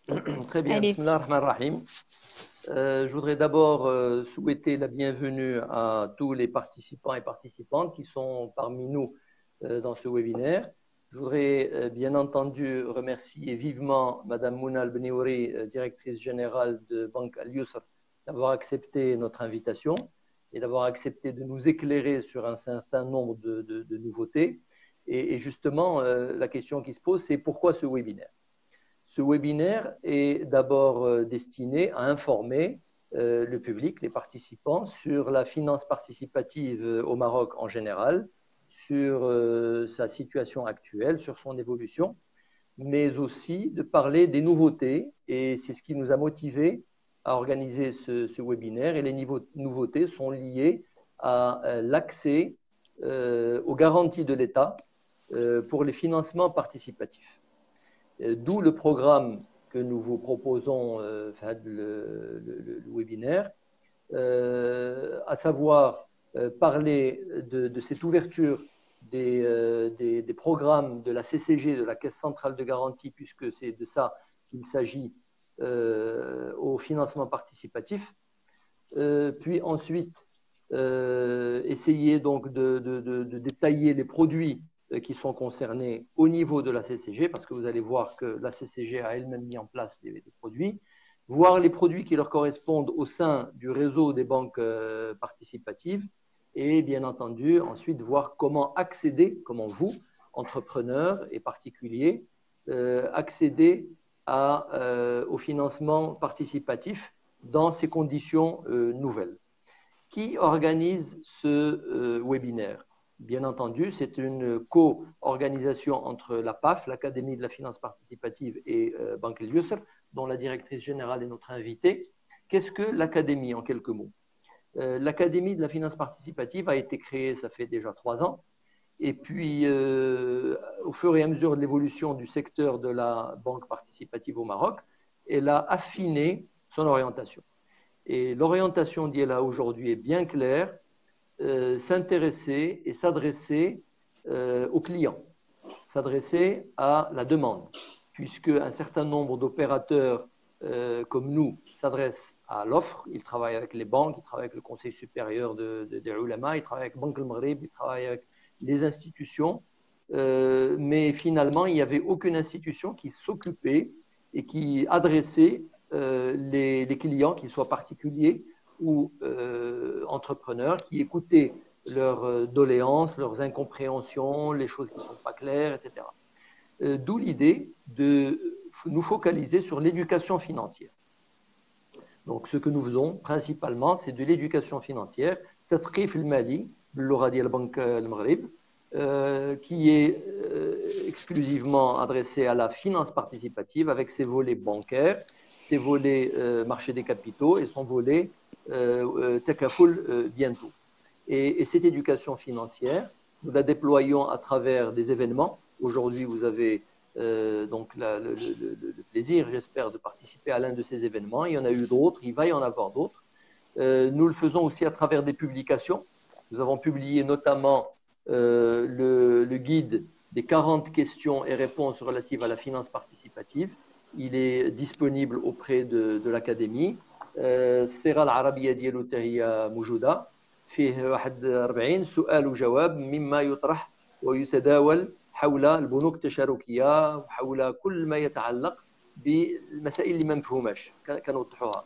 Très bien, Allez-y. Bismillah ar-Rahman ar-Rahim. Je voudrais d'abord souhaiter la bienvenue à tous les participants et participantes qui sont parmi nous dans ce webinaire. Je voudrais bien entendu remercier vivement Madame Mouna Al-Beniouri, directrice générale de Banque Al-Yusr, d'avoir accepté notre invitation et d'avoir accepté de nous éclairer sur un certain nombre de nouveautés. Et justement, la question qui se pose, c'est pourquoi ce webinaire? Ce webinaire est d'abord destiné à informer le public, les participants, sur la finance participative au Maroc en général, sur sa situation actuelle, sur son évolution, mais aussi de parler des nouveautés. Et c'est ce qui nous a motivés à organiser ce webinaire. Et les nouveautés sont liées à l'accès aux garanties de l'État pour les financements participatifs. D'où le programme que nous vous proposons, le webinaire, à savoir parler de cette ouverture des programmes de la CCG, de la Caisse centrale de garantie, puisque c'est de ça qu'il s'agit au financement participatif. Puis ensuite, essayer donc de détailler les produits qui sont concernés au niveau de la CCG, parce que vous allez voir que la CCG a elle-même mis en place des produits, voir les produits qui leur correspondent au sein du réseau des banques participatives, et bien entendu, ensuite voir comment accéder, comment vous, entrepreneurs et particuliers, accéder au financement participatif dans ces conditions nouvelles. Qui organise ce webinaire? Bien entendu, c'est une co-organisation entre la PAF, l'Académie de la finance participative, et Banque El Yusr, dont la directrice générale est notre invitée. Qu'est-ce que l'Académie, en quelques mots? L'Académie de la finance participative a été créée, ça fait déjà 3 ans, et puis au fur et à mesure de l'évolution du secteur de la banque participative au Maroc, elle a affiné son orientation. Et l'orientation d'IELA aujourd'hui est bien claire, s'intéresser et s'adresser aux clients, s'adresser à la demande, puisque un certain nombre d'opérateurs comme nous s'adressent à l'offre. Ils travaillent avec les banques, ils travaillent avec le Conseil supérieur des ulama, ils travaillent avec Banque al-Maghrib, ils travaillent avec les institutions, mais finalement, il n'y avait aucune institution qui s'occupait et qui adressait les clients, qu'ils soient particuliers ou entrepreneurs, qui écoutaient leurs doléances, leurs incompréhensions, les choses qui ne sont pas claires, etc. D'où l'idée de nous focaliser sur l'éducation financière. Donc, ce que nous faisons principalement, c'est de l'éducation financière, تثقيف المالي باللغة ديال البنك المغرب, qui est exclusivement adressé à la finance participative avec ses volets bancaires, ses volets marché des capitaux et son volet takaful bientôt. Et cette éducation financière, nous la déployons à travers des événements. Aujourd'hui, vous avez donc le plaisir, j'espère, de participer à l'un de ces événements. Il y en a eu d'autres, il va y en avoir d'autres. Nous le faisons aussi à travers des publications. Nous avons publié notamment le guide des 40 questions et réponses relatives à la finance participative. Il est disponible auprès de l'Académie. الصيغة العربية ديالو حتى هي موجودة. فيه واحد 40 سؤال وجواب مما يطرح ويتداول حول البنوك التشاركية وحول كل ما يتعلق بالمسائل اللي ما مفهوماش كنوضحوها.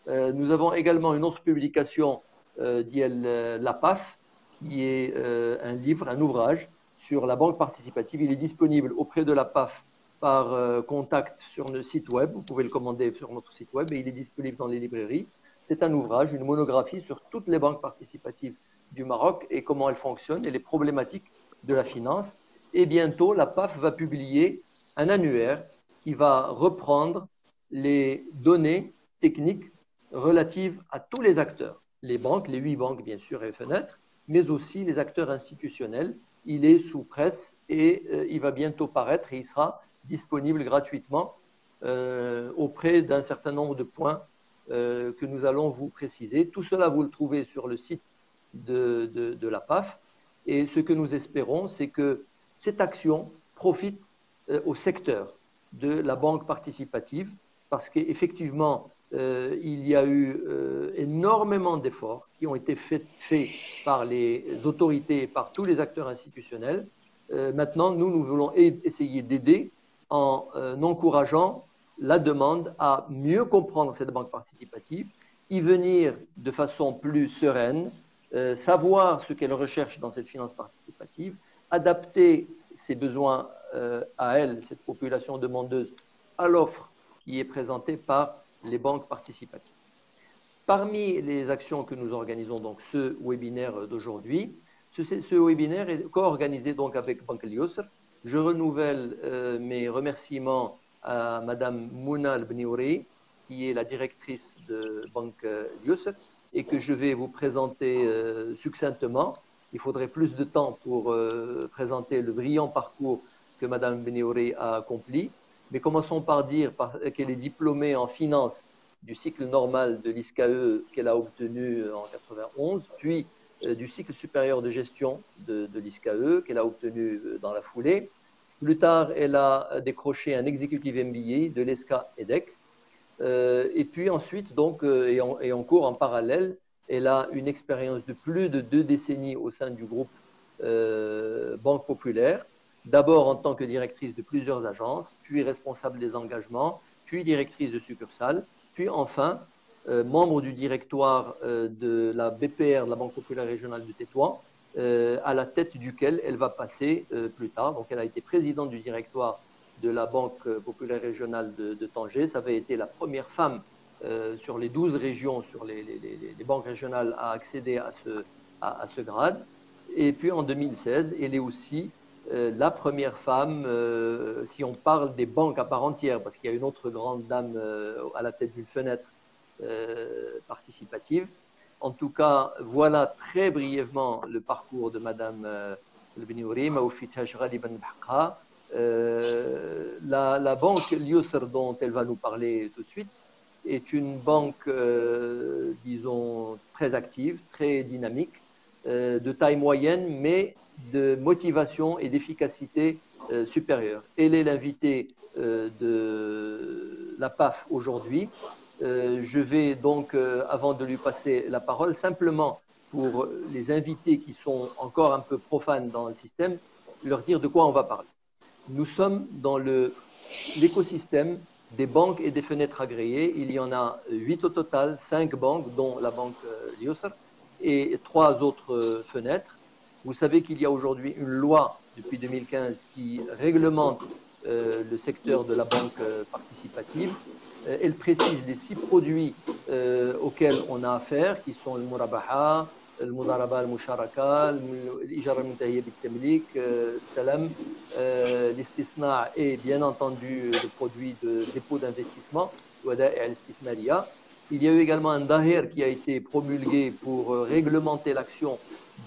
Nous avons également une autre publication la PAF, qui est un livre, un ouvrage sur la banque participative. Il est disponible auprès de la PAF par contact sur le site web. Vous pouvez le commander sur notre site web et il est disponible dans les librairies. C'est un ouvrage, une monographie sur toutes les banques participatives du Maroc et comment elles fonctionnent et les problématiques de la finance. Et bientôt, la PAF va publier un annuaire qui va reprendre les données techniques relatives à tous les acteurs, les banques, les 8 banques bien sûr et fenêtres, mais aussi les acteurs institutionnels. Il est sous presse et il va bientôt paraître et il sera disponible gratuitement auprès d'un certain nombre de points que nous allons vous préciser. Tout cela, vous le trouvez sur le site de la PAF. Et ce que nous espérons, c'est que cette action profite au secteur de la banque participative parce qu'effectivement, il y a eu énormément d'efforts qui ont été faits par les autorités et par tous les acteurs institutionnels. Maintenant, nous voulons essayer d'aider en encourageant la demande à mieux comprendre cette banque participative, y venir de façon plus sereine, savoir ce qu'elle recherche dans cette finance participative, adapter ses besoins à elle, cette population demandeuse, à l'offre qui est présentée par les banques participatives. Parmi les actions que nous organisons, donc ce webinaire d'aujourd'hui, ce webinaire est co-organisé donc avec Banque Al-Yusr. Je renouvelle mes remerciements à Madame Mouna Al-Bniouri, qui est la directrice de Banque Al-Yusr, et que je vais vous présenter succinctement. Il faudrait plus de temps pour présenter le brillant parcours que Madame Bniouri a accompli. Mais commençons par dire qu'elle est diplômée en finance du cycle normal de l'ISCAE qu'elle a obtenu en 91, puis du cycle supérieur de gestion de l'ISCAE qu'elle a obtenu dans la foulée. Plus tard, elle a décroché un executive MBA de l'ESCA EDEC. Et puis ensuite, donc, et en cours en parallèle, elle a une expérience de plus de 2 décennies au sein du groupe Banque Populaire, d'abord en tant que directrice de plusieurs agences, puis responsable des engagements, puis directrice de succursale, puis enfin membre du directoire de la BPR, de la Banque Populaire Régionale de Tétouan, à la tête duquel elle va passer plus tard. Donc elle a été présidente du directoire de la Banque Populaire Régionale de Tanger. Ça avait été la première femme sur les 12 régions, sur les banques régionales à accéder à ce grade. Et puis en 2016, elle est aussi la première femme, si on parle des banques à part entière, parce qu'il y a une autre grande dame à la tête d'une fenêtre participative. En tout cas, voilà très brièvement le parcours de Madame Al-Bniouri, la banque Al-Yusr dont elle va nous parler tout de suite est une banque, disons, très active, très dynamique, de taille moyenne, mais de motivation et d'efficacité supérieure. Elle est l'invitée de la PAF aujourd'hui. Je vais donc, avant de lui passer la parole, simplement pour les invités qui sont encore un peu profanes dans le système, leur dire de quoi on va parler. Nous sommes dans l'écosystème des banques et des fenêtres agréées. Il y en a 8 au total, 5 banques, dont la banque Al-Yusr, et 3 autres fenêtres. Vous savez qu'il y a aujourd'hui une loi depuis 2015 qui réglemente le secteur de la banque participative. Elle précise les 6 produits auxquels on a affaire, qui sont le Murabaha, le Mudaraba al-Musharaka, l'Ijara al-Muntahiyya bil-Tamlik, Salam, l'Istisna et bien entendu le produit de dépôt d'investissement, Wada'i al-Istithmariya. Il y a eu également un Dahir qui a été promulgué pour réglementer l'action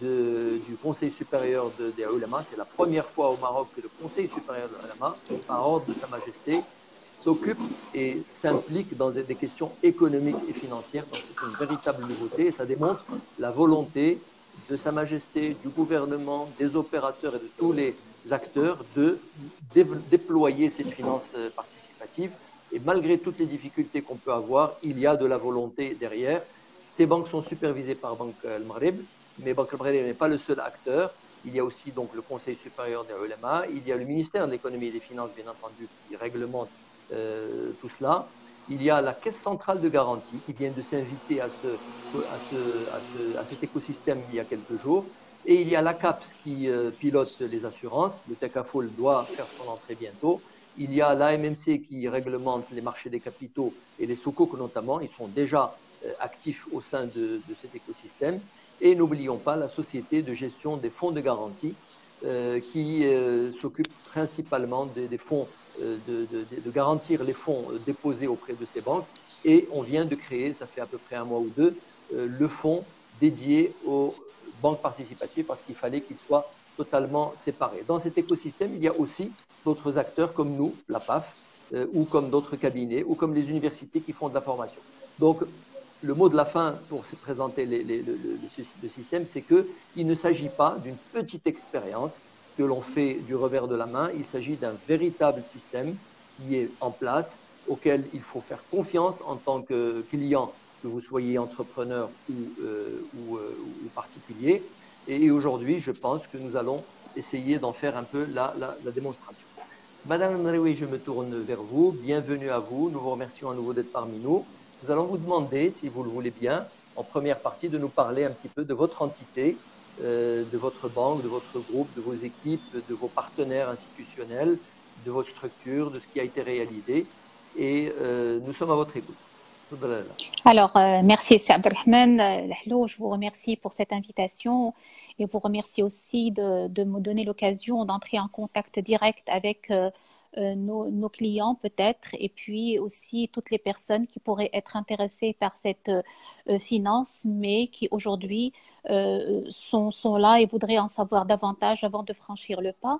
du Conseil supérieur des ulama. C'est la première fois au Maroc que le Conseil supérieur des ulama, par ordre de Sa Majesté, s'occupe et s'implique dans des questions économiques et financières. Donc c'est une véritable nouveauté et ça démontre la volonté de Sa Majesté, du gouvernement, des opérateurs et de tous les acteurs de déployer cette finance participative. Et malgré toutes les difficultés qu'on peut avoir, il y a de la volonté derrière. Ces banques sont supervisées par Banque Al-Maghrib, mais Banque Al-Maghrib n'est pas le seul acteur. Il y a aussi donc le Conseil supérieur des ulama, il y a le ministère de l'économie et des finances, bien entendu, qui réglemente tout cela. Il y a la Caisse centrale de garantie qui vient de s'inviter à cet écosystème il y a quelques jours. Et il y a la CAPS qui pilote les assurances. Le Takaful doit faire son entrée bientôt. Il y a l'AMMC qui réglemente les marchés des capitaux et les soukouk notamment. Ils sont déjà actifs au sein de cet écosystème. Et n'oublions pas la société de gestion des fonds de garantie qui s'occupe principalement des fonds, de garantir les fonds déposés auprès de ces banques. Et on vient de créer, ça fait à peu près un mois ou deux, le fonds dédié aux banques participatives parce qu'il fallait qu'il soit totalement séparé. Dans cet écosystème, il y a aussi d'autres acteurs comme nous, la PAF, ou comme d'autres cabinets, ou comme les universités qui font de la formation. Donc, le mot de la fin pour se présenter le système, c'est qu'il ne s'agit pas d'une petite expérience que l'on fait du revers de la main, il s'agit d'un véritable système qui est en place, auquel il faut faire confiance en tant que client, que vous soyez entrepreneur ou particulier. Et aujourd'hui, je pense que nous allons essayer d'en faire un peu la démonstration. Madame Nrewi, je me tourne vers vous. Bienvenue à vous. Nous vous remercions à nouveau d'être parmi nous. Nous allons vous demander, si vous le voulez bien, en première partie, de nous parler un petit peu de votre entité, de votre banque, de votre groupe, de vos équipes, de vos partenaires institutionnels, de votre structure, de ce qui a été réalisé. Et nous sommes à votre écoute. Alors, merci Abdelrahman Lahlou, je vous remercie pour cette invitation et vous remercie aussi de me donner l'occasion d'entrer en contact direct avec nos clients peut-être et puis aussi toutes les personnes qui pourraient être intéressées par cette finance mais qui aujourd'hui sont là et voudraient en savoir davantage avant de franchir le pas.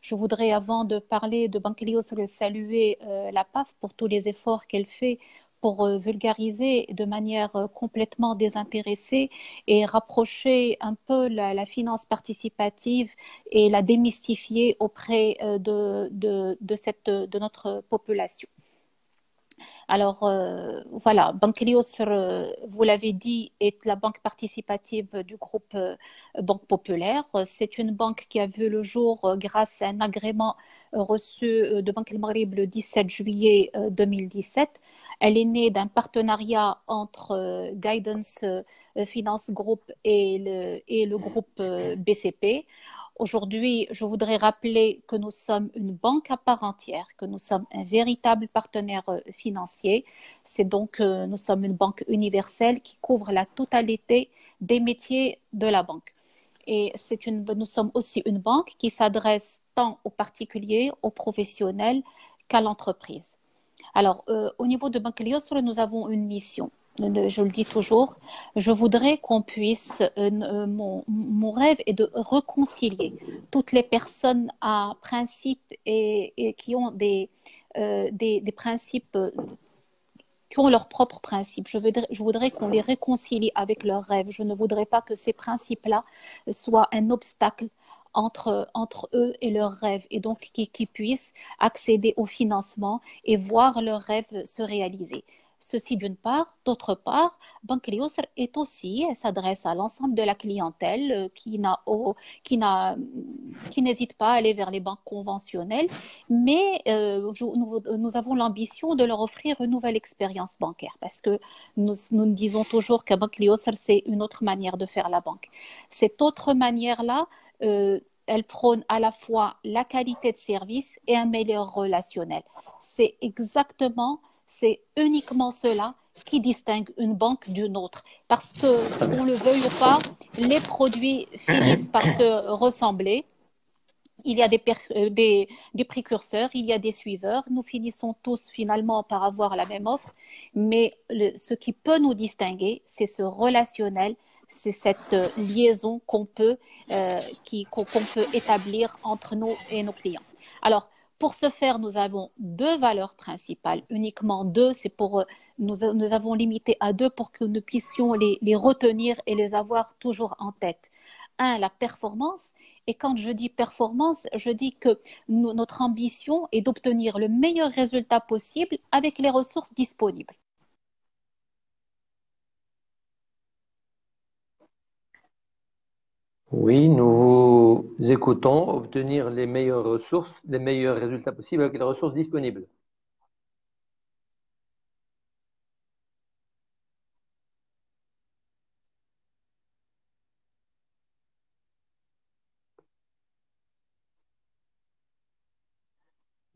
Je voudrais, avant de parler de Banque Helios, saluer la PAF pour tous les efforts qu'elle fait pour vulgariser de manière complètement désintéressée et rapprocher un peu la finance participative et la démystifier auprès de notre population. Alors, voilà, Banque Helios, vous l'avez dit, est la banque participative du groupe Banque Populaire. C'est une banque qui a vu le jour grâce à un agrément reçu de Banque El Maghrib le 17 juillet 2017. Elle est née d'un partenariat entre Guidance Finance Group et le groupe BCP. Aujourd'hui, je voudrais rappeler que nous sommes une banque à part entière, que nous sommes un véritable partenaire financier. C'est donc nous sommes une banque universelle qui couvre la totalité des métiers de la banque. Et nous sommes aussi une banque qui s'adresse tant aux particuliers, aux professionnels qu'à l'entreprise. Alors, au niveau de Banque Helios, nous avons une mission. Je le dis toujours, je voudrais qu'on puisse, mon rêve est de réconcilier toutes les personnes à principes et qui ont des principes, qui ont leurs propres principes. Je voudrais qu'on les réconcilie avec leurs rêves. Je ne voudrais pas que ces principes-là soient un obstacle entre eux et leurs rêves et donc qu'ils puissent accéder au financement et voir leurs rêves se réaliser. Ceci d'une part. D'autre part, Banque Helios est aussi, elle s'adresse à l'ensemble de la clientèle qui n'hésite pas à aller vers les banques conventionnelles, mais nous avons l'ambition de leur offrir une nouvelle expérience bancaire parce que nous disons toujours que Banque Helios, c'est une autre manière de faire la banque. Cette autre manière-là, elle prône à la fois la qualité de service et un meilleur relationnel. C'est uniquement cela qui distingue une banque d'une autre. Parce que, on le veuille ou pas, les produits finissent par se ressembler. Il y a des précurseurs, il y a des suiveurs. Nous finissons tous finalement par avoir la même offre. Mais ce qui peut nous distinguer, c'est ce relationnel, c'est cette liaison qu'on peut établir entre nous et nos clients. Alors, pour ce faire, nous avons deux valeurs principales, uniquement deux. Nous avons limité à deux pour que nous puissions les retenir et les avoir toujours en tête. Un, la performance. Et quand je dis performance, je dis que notre ambition est d'obtenir le meilleur résultat possible avec les ressources disponibles. Oui, nous vous écoutons, obtenir les meilleures ressources, les meilleurs résultats possibles avec les ressources disponibles.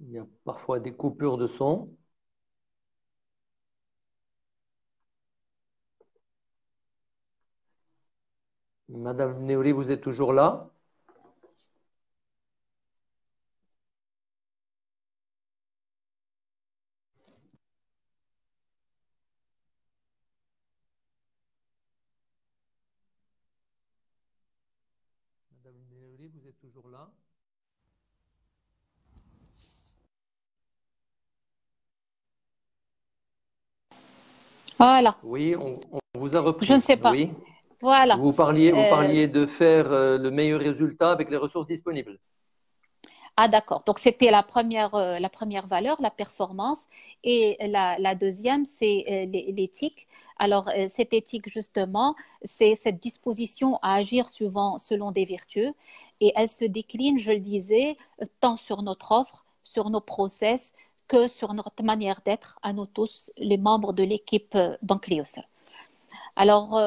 Il y a parfois des coupures de son. Madame Neouli, vous êtes toujours là? Madame Neouli, vous êtes toujours là? Voilà. Oui, on vous a repris. Je ne sais pas. Oui. Voilà. Vous parliez de faire le meilleur résultat avec les ressources disponibles. Ah, d'accord. Donc, c'était la première valeur, la performance. Et la deuxième, c'est l'éthique. Alors, cette éthique, justement, c'est cette disposition à agir selon des vertus. Et elle se décline, je le disais, tant sur notre offre, sur nos process, que sur notre manière d'être à nous tous, les membres de l'équipe Banque Liosa. Alors,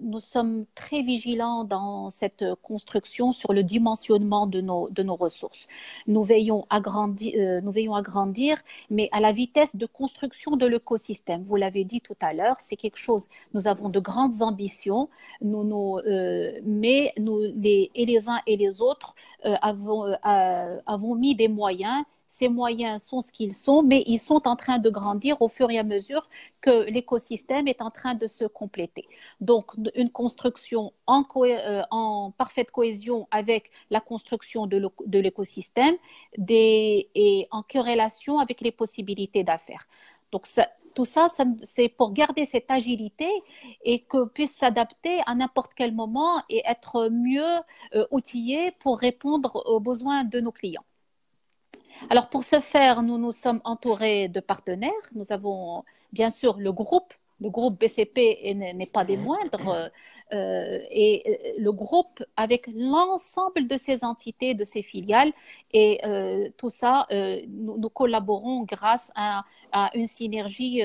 nous sommes très vigilants dans cette construction sur le dimensionnement de nos ressources. Nous veillons à grandir, mais à la vitesse de construction de l'écosystème. Vous l'avez dit tout à l'heure, c'est quelque chose, nous avons de grandes ambitions, mais et les uns et les autres avons mis des moyens. Ces moyens sont ce qu'ils sont, mais ils sont en train de grandir au fur et à mesure que l'écosystème est en train de se compléter. Donc, une construction en parfaite cohésion avec la construction de l'écosystème et en corrélation avec les possibilités d'affaires. Donc, tout ça, c'est pour garder cette agilité et que puisse s'adapter à n'importe quel moment et être mieux outillé pour répondre aux besoins de nos clients. Alors, pour ce faire, nous nous sommes entourés de partenaires. Nous avons bien sûr le groupe. Le groupe BCP n'est pas des moindres. Et le groupe avec l'ensemble de ses entités, de ses filiales. Et tout ça, nous collaborons grâce à une synergie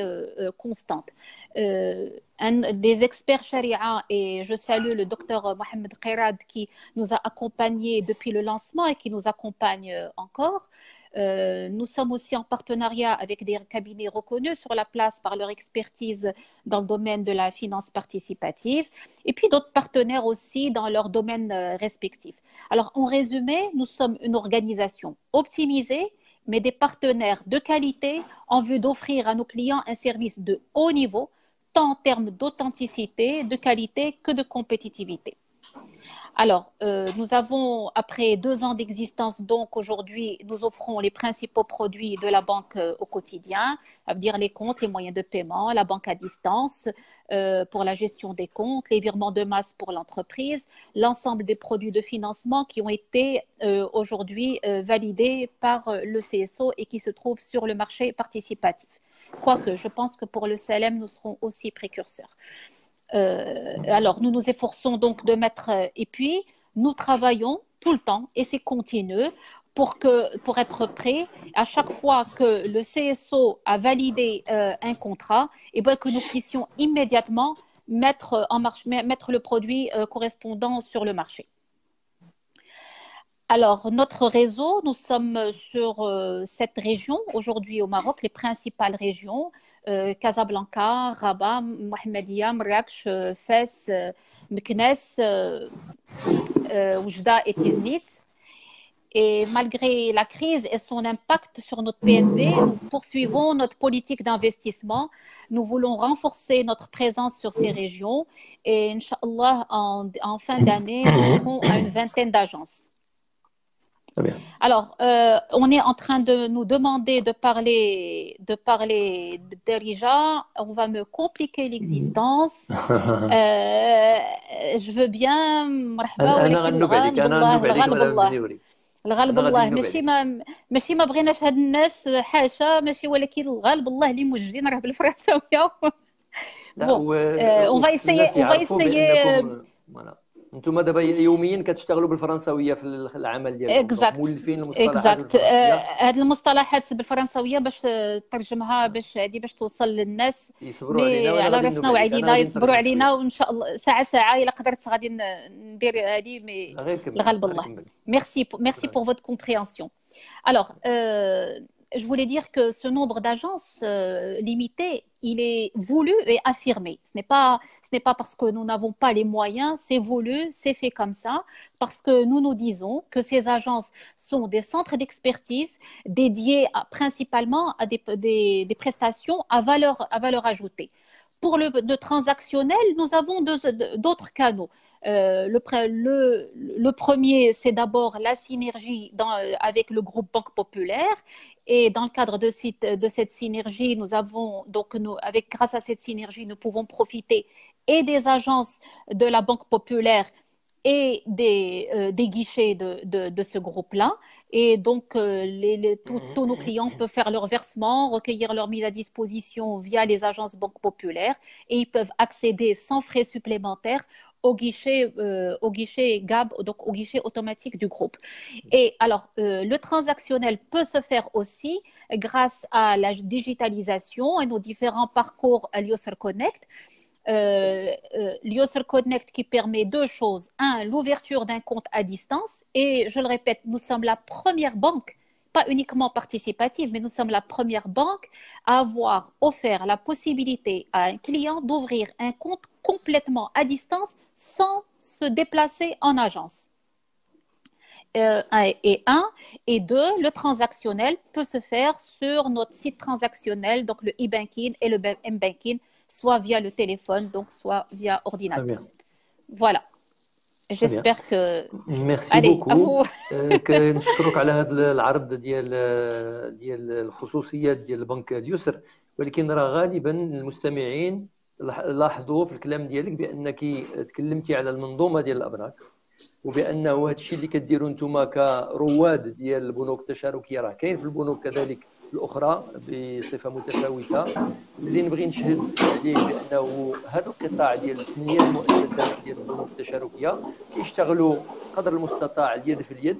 constante. Des experts charia, et je salue le docteur Mohamed Qirad qui nous a accompagnés depuis le lancement et qui nous accompagne encore. Nous sommes aussi en partenariat avec des cabinets reconnus sur la place par leur expertise dans le domaine de la finance participative et puis d'autres partenaires aussi dans leurs domaines respectifs. Alors, en résumé, nous sommes une organisation optimisée, mais des partenaires de qualité en vue d'offrir à nos clients un service de haut niveau, tant en termes d'authenticité, de qualité que de compétitivité. Alors, nous avons, après 2 ans d'existence, donc aujourd'hui, nous offrons les principaux produits de la banque au quotidien, à dire les comptes, les moyens de paiement, la banque à distance pour la gestion des comptes, les virements de masse pour l'entreprise, l'ensemble des produits de financement qui ont été aujourd'hui validés par le CSO et qui se trouvent sur le marché participatif. Quoique, je pense que pour le CLM, nous serons aussi précurseurs. Alors, nous nous efforçons donc de mettre, et puis nous travaillons tout le temps, et c'est continu, pour être prêt à chaque fois que le CSO a validé un contrat, et bien que nous puissions immédiatement mettre le produit correspondant sur le marché. Alors, notre réseau, nous sommes sur 7 régions aujourd'hui au Maroc, les principales régions. Casablanca, Rabat, Mohammedia, Marrakech, Fès, Meknès, Oujda et Tiznit. Et malgré la crise et son impact sur notre PNB, nous poursuivons notre politique d'investissement. Nous voulons renforcer notre présence sur ces régions et, Inch'Allah, en fin d'année, nous serons à une 20aine d'agences. Alors, on est en train de nous demander de parler d'Erija. On va me compliquer l'existence. Je veux bien. الغالب الله ماشي ما بغيناش هاد الناس حاشا ماشي ولكن الغالب الله اللي موجدين راه بالفرنساويه. on va essayer انتم دابا يوميا كتشتغلوا بالفرنساويه في العمل ديالكم مولفين المصطلحات هاد المصطلحات بالفرنساويه باش ترجمها باش توصل للناس على راسنا وعلينا يصبروا علينا وان شاء الله ساعه الا قدرت غادي ندير هذه الغالب الله. Merci pour votre compréhension. Alors je voulais dire que ce nombre d'agences limité, il est voulu et affirmé. Ce n'est pas parce que nous n'avons pas les moyens, c'est voulu, c'est fait comme ça, parce que nous nous disons que ces agences sont des centres d'expertise dédiés principalement à des prestations à valeur ajoutée. Pour le transactionnel, nous avons d'autres canaux. Le premier, c'est d'abord la synergie avec le groupe Banque Populaire. Et dans le cadre de cette synergie, grâce à cette synergie, nous pouvons profiter et des agences de la Banque Populaire et des guichets de ce groupe-là. Et donc, tous nos clients peuvent faire leur versement, recueillir leur mise à disposition via les agences banques populaires et ils peuvent accéder sans frais supplémentaires au guichet GAB, donc au guichet automatique du groupe. Et alors, le transactionnel peut se faire aussi grâce à la digitalisation et nos différents parcours à l'Yusr Connect. L'Yusr Connect qui permet deux choses. Un, l'ouverture d'un compte à distance. Et je le répète, nous sommes la première banque, pas uniquement participative, mais nous sommes la première banque à avoir offert la possibilité à un client d'ouvrir un compte complètement à distance sans se déplacer en agence. Et deux, le transactionnel peut se faire sur notre site transactionnel, donc le e-banking et le m-banking, soit via le téléphone, donc soit via ordinateur. Voilà. J'espère que. Merci beaucoup. كنشكرك على هذا العرض ديال الخصوصيات ديال البنك اليسر، ولكن راه غالبا المستمعين لاحظوا في الكلام ديالك بانك تكلمتي على المنظومه ديال الابراك، وبانه هذا الشيء اللي كديروا انتم كرواد ديال البنوك التشاركيه راه كاين في البنوك كذلك الاخرى بصفه متفاوته. اللي نبغي نشهد عليه بانه هذا القطاع ديال 8 المؤسسات ديال البنوك التشاركيه كيشتغلوا قدر المستطاع اليد في اليد،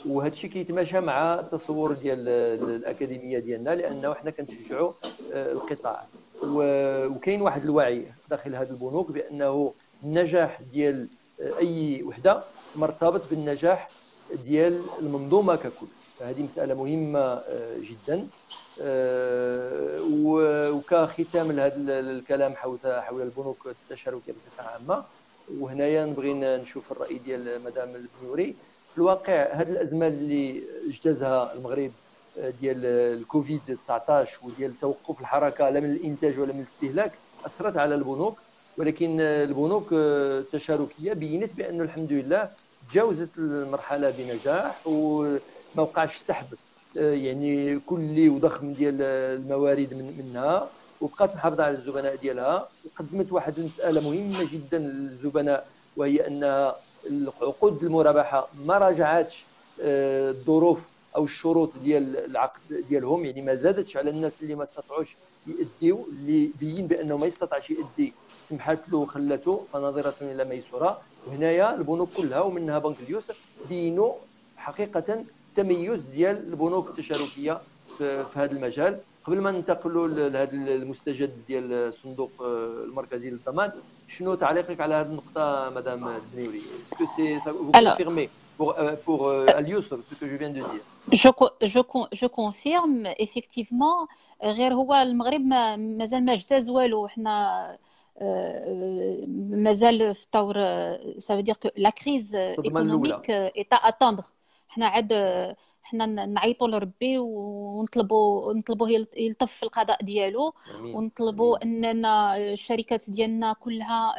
وهذا الشيء كيتماشى مع التصور ديال الاكاديميه ديالنا، لانه حنا كنشجعوا القطاع وكاين واحد الوعي داخل هذه البنوك بانه النجاح ديال اي وحده مرتبط بالنجاح ديال المنظومه ككل. فهذه مساله مهمه جدا. وكختام لهذا الكلام حول البنوك التشاركيه بصفه عامه، وهنايا نبغي نشوف الراي ديال مدام البنيوري. في الواقع هذه الازمه اللي اجتازها المغرب ديال الكوفيد 19 وديال توقف الحركه لا من الانتاج ولا من الاستهلاك اثرت على البنوك، ولكن البنوك التشاركيه بينت بانه الحمد لله تجاوزت المرحله بنجاح وما وقعش سحب يعني كلي وضخم ديال الموارد منها، وبقات محافظه على الزبناء ديالها. وقدمت واحد المساله مهمه جدا للزبناء، وهي ان العقود المرابحه ما راجعاتش الظروف او الشروط ديال العقد ديالهم، يعني ما زادتش على الناس اللي ما استطاعوش يأديو، اللي بين بانه ما يستطيعش يأدي سمحت له وخلته فناظره الى ميسوره. وهنايا البنوك كلها ومنها بنك اليسر بينوا حقيقه تميز ديال البنوك التشاركيه في هذا المجال. قبل ما ننتقلوا لهذا المستجد ديال الصندوق المركزي للضمان، شنو تعليقك على هذه النقطه مدام البنيوري؟ اسكو سي vous confirmez pour اليسر ce que je viens de dire؟ Je confirme effectivement. غير هو المغرب مازال ما اجتاز والو، حنا مازال في طور ça veut dire que la crise économique est à attendre. حنا نعيطوا لربي ونطلبوا يلطف في القضاء ديالو، ونطلبوا اننا الشركات ديالنا كلها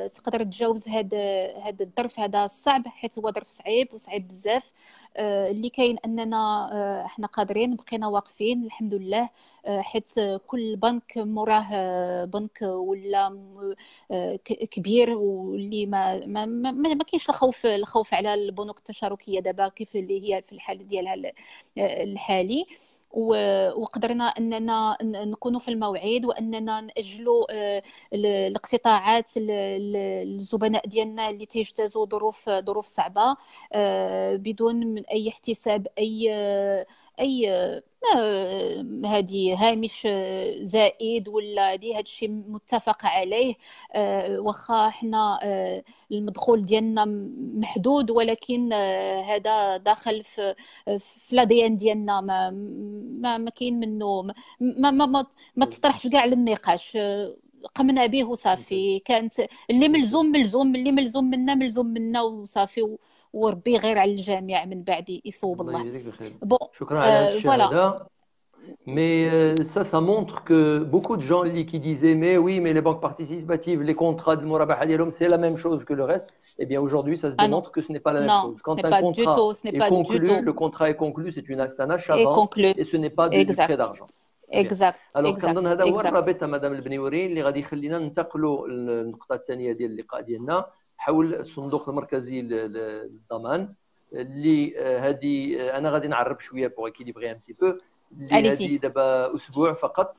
تقدر تجاوز هذا الظرف هذا الصعب، حيت هو ظرف صعيب وصعيب بزاف. اللي كاين اننا احنا قادرين بقينا واقفين الحمد لله، حيت كل بنك مراه بنك ولا كبير، واللي ما كاينش الخوف على البنوك التشاركيه دابا كيف اللي هي في الحال ديالها الحالي. وقدرنا اننا نكونوا في الموعد، واننا ناجلوا الاقتطاعات الزبناء ديالنا اللي تيجتازوا ظروف صعبه بدون اي احتساب اي هذه هامش زائد ولا هذا الشيء متفق عليه. واخا حنا المدخول ديالنا محدود، ولكن هذا داخل في الاديان ديالنا، ما كاين منه، ما تطرحش كاع للنقاش. قمنا به وصافي، كانت اللي ملزوم اللي ملزوم منا وصافي، وربي غير على الجميع من بعد يصوب الله. شكرا على هذا الشيء هذا. Mais ça montre que beaucoup de gens qui disaient mais oui, mais les banques participatives, les contrats de Mourabaha Dialom, c'est la même chose que le reste. Eh bien aujourd'hui, ça se démontre que ce n'est pas la même chose. Quand un contrat est conclu, le contrat est conclu, c'est un achat et ce n'est pas du prêt d'argent. Exact. Alors كنظن هذا هو الرابط مدام البنيوري اللي غادي يخلينا ننتقلوا للنقطة الثانية ديال اللقاء ديالنا حول الصندوق المركزي للضمان اللي هذه انا غادي نعرب شويه بوغ كيليبغي ان تي بو اللي هذه دابا اسبوع فقط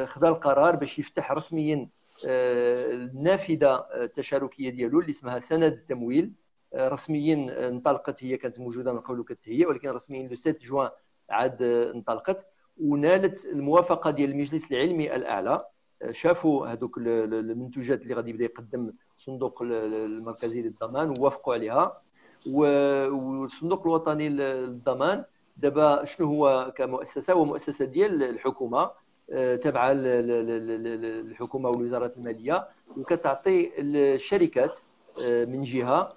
خذا القرار باش يفتح رسميا النافذه التشاركيه ديالو اللي اسمها سند التمويل. رسميا انطلقت، هي كانت موجوده من قبل وكتهيئ، ولكن رسميا لو 7 جوان عاد انطلقت ونالت الموافقه ديال المجلس العلمي الاعلى. شافوا هذوك المنتوجات اللي غادي يبدا يقدم الصندوق المركزي للضمان ووافقوا عليها. والصندوق الوطني للضمان دابا شنو هو كمؤسسه؟ هو مؤسسه ديال الحكومه تابعه للحكومه والوزاره الماليه، وكتعطي الشركات من جهه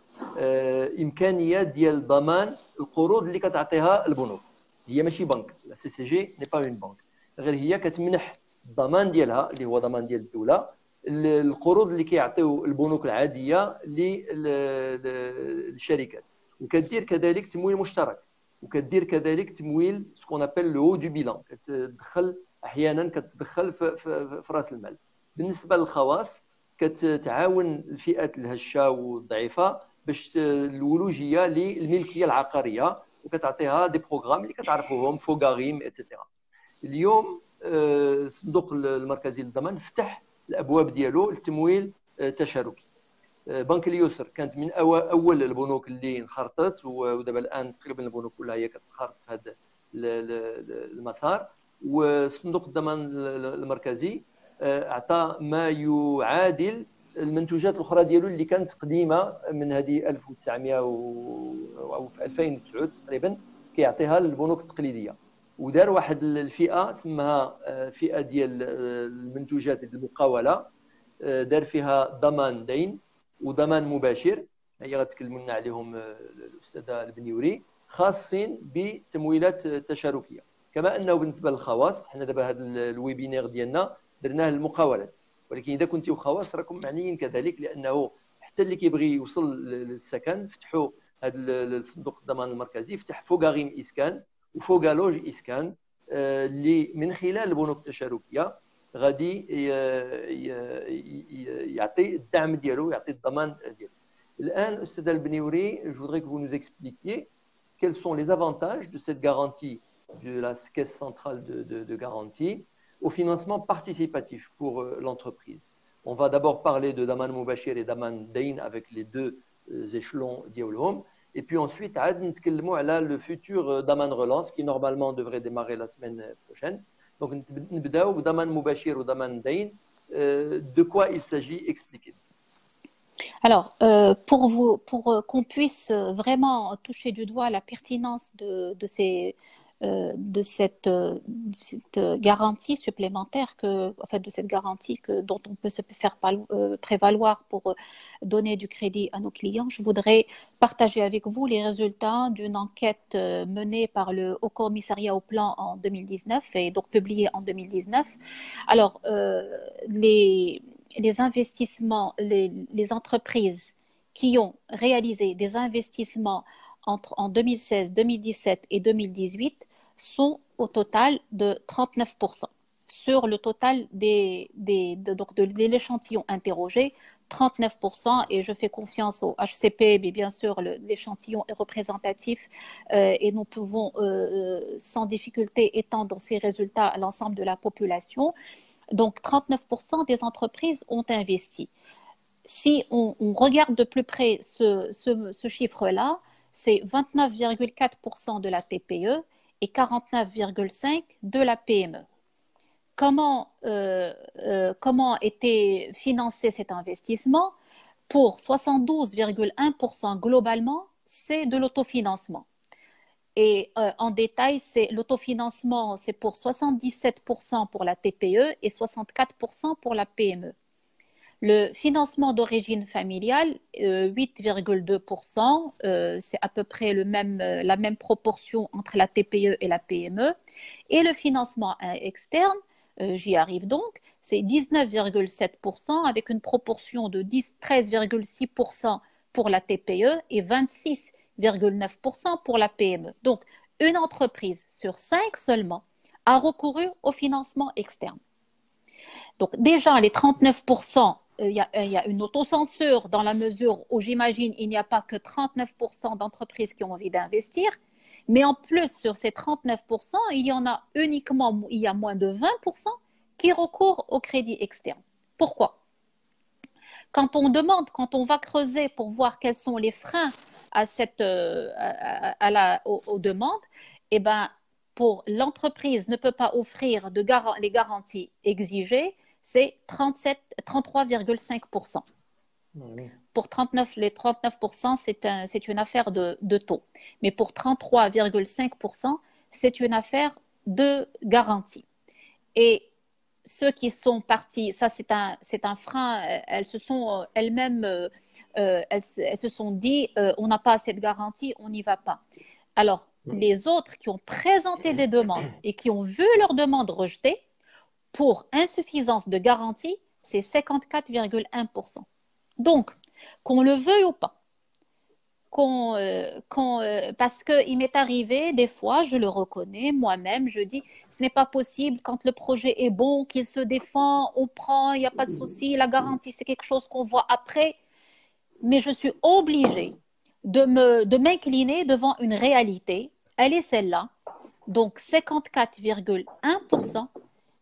امكانيه ديال ضمان القروض اللي كتعطيها البنوك. هي ماشي بنك، لا سي سي جي ني با اون بنك، غير هي كتمنح الضمان ديالها اللي هو ضمان ديال الدوله القروض اللي كيعطيو البنوك العاديه للشركات، وكدير كذلك تمويل مشترك، وكدير كذلك تمويل سكون ابل لو هو دو بيلان، كتدخل احيانا كتدخل في راس المال. بالنسبه للخواص كتعاون الفئات الهشه والضعيفه باش الولوجيه للملكيه العقاريه، وكتعطيها دي بروغرام اللي كتعرفوهم فوغاريم ايتترا. اليوم الصندوق المركزي للضمان فتح الابواب ديالو للتمويل التشاركي. بنك اليسر كانت من اول البنوك اللي انخرطت، ودابا الان تقريبا البنوك كلها هي كتنخرط في هذا المسار. وصندوق الضمان المركزي اعطى ما يعادل المنتوجات الاخرى ديالو اللي كانت قديمه من هذه 1900 او في 2009 تقريبا كيعطيها للبنوك التقليديه. ودار واحد الفئه سماها فئه ديال المنتوجات المقاوله، دار فيها ضمان دين وضمان مباشر، هي غتكلموا لنا عليهم الاستاذه البنيوري، خاصين بتمويلات تشاركيه. كما انه بالنسبه للخواص، حنا دابا هذا الويبينير ديالنا درناه للمقاولات، ولكن اذا كنتي خواص راكم معنيين كذلك، لانه حتى اللي كيبغي يوصل للسكن فتحوا هذا الصندوق الضمان المركزي، فتح فوغاريم اسكان وفوغالوج اسكان اللي من خلال البنوك التشاركيه غادي يعطي الدعم ديالو، يعطي الضمان ديالو. الان استاذ البنيوري، je voudrais que vous nous expliquiez quels sont les avantages de cette garantie de la caisse centrale de garantie au financement participatif pour l'entreprise. On va d'abord parler de Daman Moubachir et Daman Dain avec les deux échelons d'Iolhom. Et puis ensuite, on va le futur Daman Relance qui normalement devrait démarrer la semaine prochaine. Donc, on va Daman Moubachir ou Daman Dain. De quoi il s'agit, expliquez. Alors, pour qu'on puisse vraiment toucher du doigt la pertinence de cette garantie supplémentaire, de cette garantie dont on peut se faire prévaloir pour donner du crédit à nos clients, je voudrais partager avec vous les résultats d'une enquête menée par le Haut Commissariat au Plan en 2019 et donc publiée en 2019. Alors, les investissements, les entreprises qui ont réalisé des investissements en 2016, 2017 et 2018 sont au total de 39%. Sur le total de l'échantillon interrogé, 39%, et je fais confiance au HCP, mais bien sûr l'échantillon est représentatif et nous pouvons sans difficulté étendre ces résultats à l'ensemble de la population. Donc 39% des entreprises ont investi. Si on regarde de plus près ce chiffre-là, c'est 29,4% de la TPE et 49,5% de la PME. Comment était financé cet investissement? Pour 72,1% globalement, c'est de l'autofinancement. Et en détail, l'autofinancement, c'est pour 77% pour la TPE et 64% pour la PME. Le financement d'origine familiale, 8,2%, c'est à peu près la même proportion entre la TPE et la PME. Et le financement externe, j'y arrive donc, c'est 19,7% avec une proportion de 13,6% pour la TPE et 26,9% pour la PME. Donc, une entreprise sur 5 seulement a recouru au financement externe. Donc, déjà, les 39% il y a une autocensure dans la mesure où j'imagine il n'y a pas que 39% d'entreprises qui ont envie d'investir, mais en plus sur ces 39%, il y en a uniquement, il y a moins de 20% qui recourent au crédit externe. Pourquoi? Quand on demande, quand on va creuser pour voir quels sont les freins à aux demandes, eh ben, pour l'entreprise ne peut pas offrir les garanties exigées, c'est 33,5%. Pour 39, les 39%, c'est une affaire de taux. Mais pour 33,5%, c'est une affaire de garantie. Et ceux qui sont partis, ça c'est un frein, elles se sont elles-mêmes, elles se sont dit, on n'a pas assez de garantie, on n'y va pas. Alors, les autres qui ont présenté des demandes et qui ont vu leurs demandes rejetées, pour insuffisance de garantie, c'est 54,1%. Donc, qu'on le veuille ou pas, parce qu'il m'est arrivé des fois, je le reconnais moi-même, je dis, ce n'est pas possible quand le projet est bon, qu'il se défend, on prend, il n'y a pas de souci, la garantie c'est quelque chose qu'on voit après, mais je suis obligée de m'incliner devant une réalité, elle est celle-là, donc 54,1%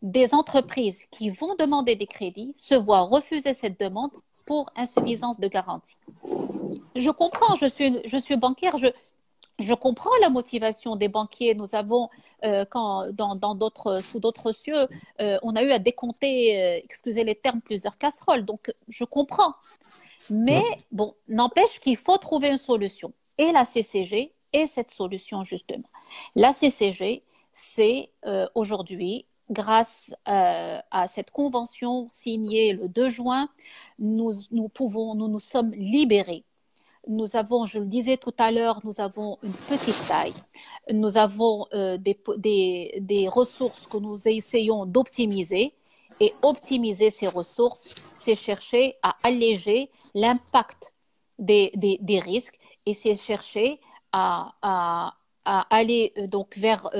des entreprises qui vont demander des crédits se voient refuser cette demande pour insuffisance de garantie. Je comprends, je suis bancaire, je comprends la motivation des banquiers. Nous avons, sous d'autres cieux, on a eu à décompter, excusez les termes, plusieurs casseroles. Donc, je comprends. Mais bon, n'empêche qu'il faut trouver une solution. Et la CCG est cette solution, justement. La CCG, c'est aujourd'hui, grâce à cette convention signée le 2 juin, nous sommes libérés. Nous avons, je le disais tout à l'heure, nous avons une petite taille. Nous avons des ressources que nous essayons d'optimiser. Et optimiser ces ressources, c'est chercher à alléger l'impact des risques et c'est chercher à aller donc vers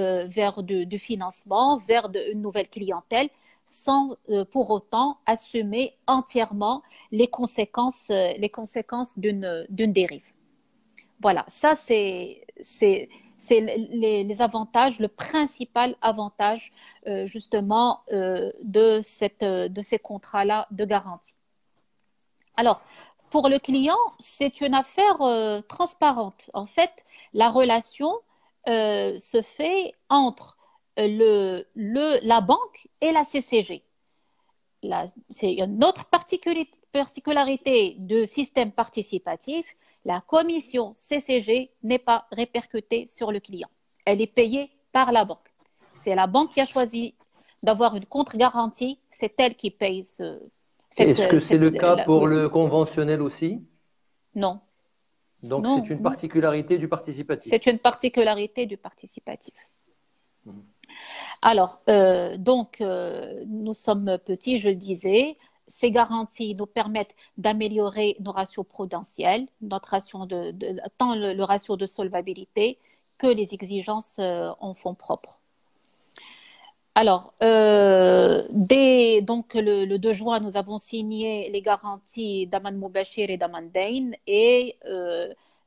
du financement, vers une nouvelle clientèle, sans pour autant assumer entièrement les conséquences d'une dérive. Voilà, ça c'est les avantages, le principal avantage justement de ces contrats-là de garantie. Alors, pour le client, c'est une affaire transparente. En fait, la relation se fait entre la banque et la CCG. C'est une autre particularité du système participatif. La commission CCG n'est pas répercutée sur le client. Elle est payée par la banque. C'est la banque qui a choisi d'avoir une contre-garantie. C'est elle qui paye Est-ce que c'est le cas pour le conventionnel aussi? Non. Donc c'est une particularité du participatif. C'est une particularité du participatif. Alors, nous sommes petits, je le disais. Ces garanties nous permettent d'améliorer nos ratios prudentiels, notre ratio tant le ratio de solvabilité que les exigences en fonds propres. Alors, donc le 2 juin, nous avons signé les garanties d'Aman Moubachir et d'Aman Dain et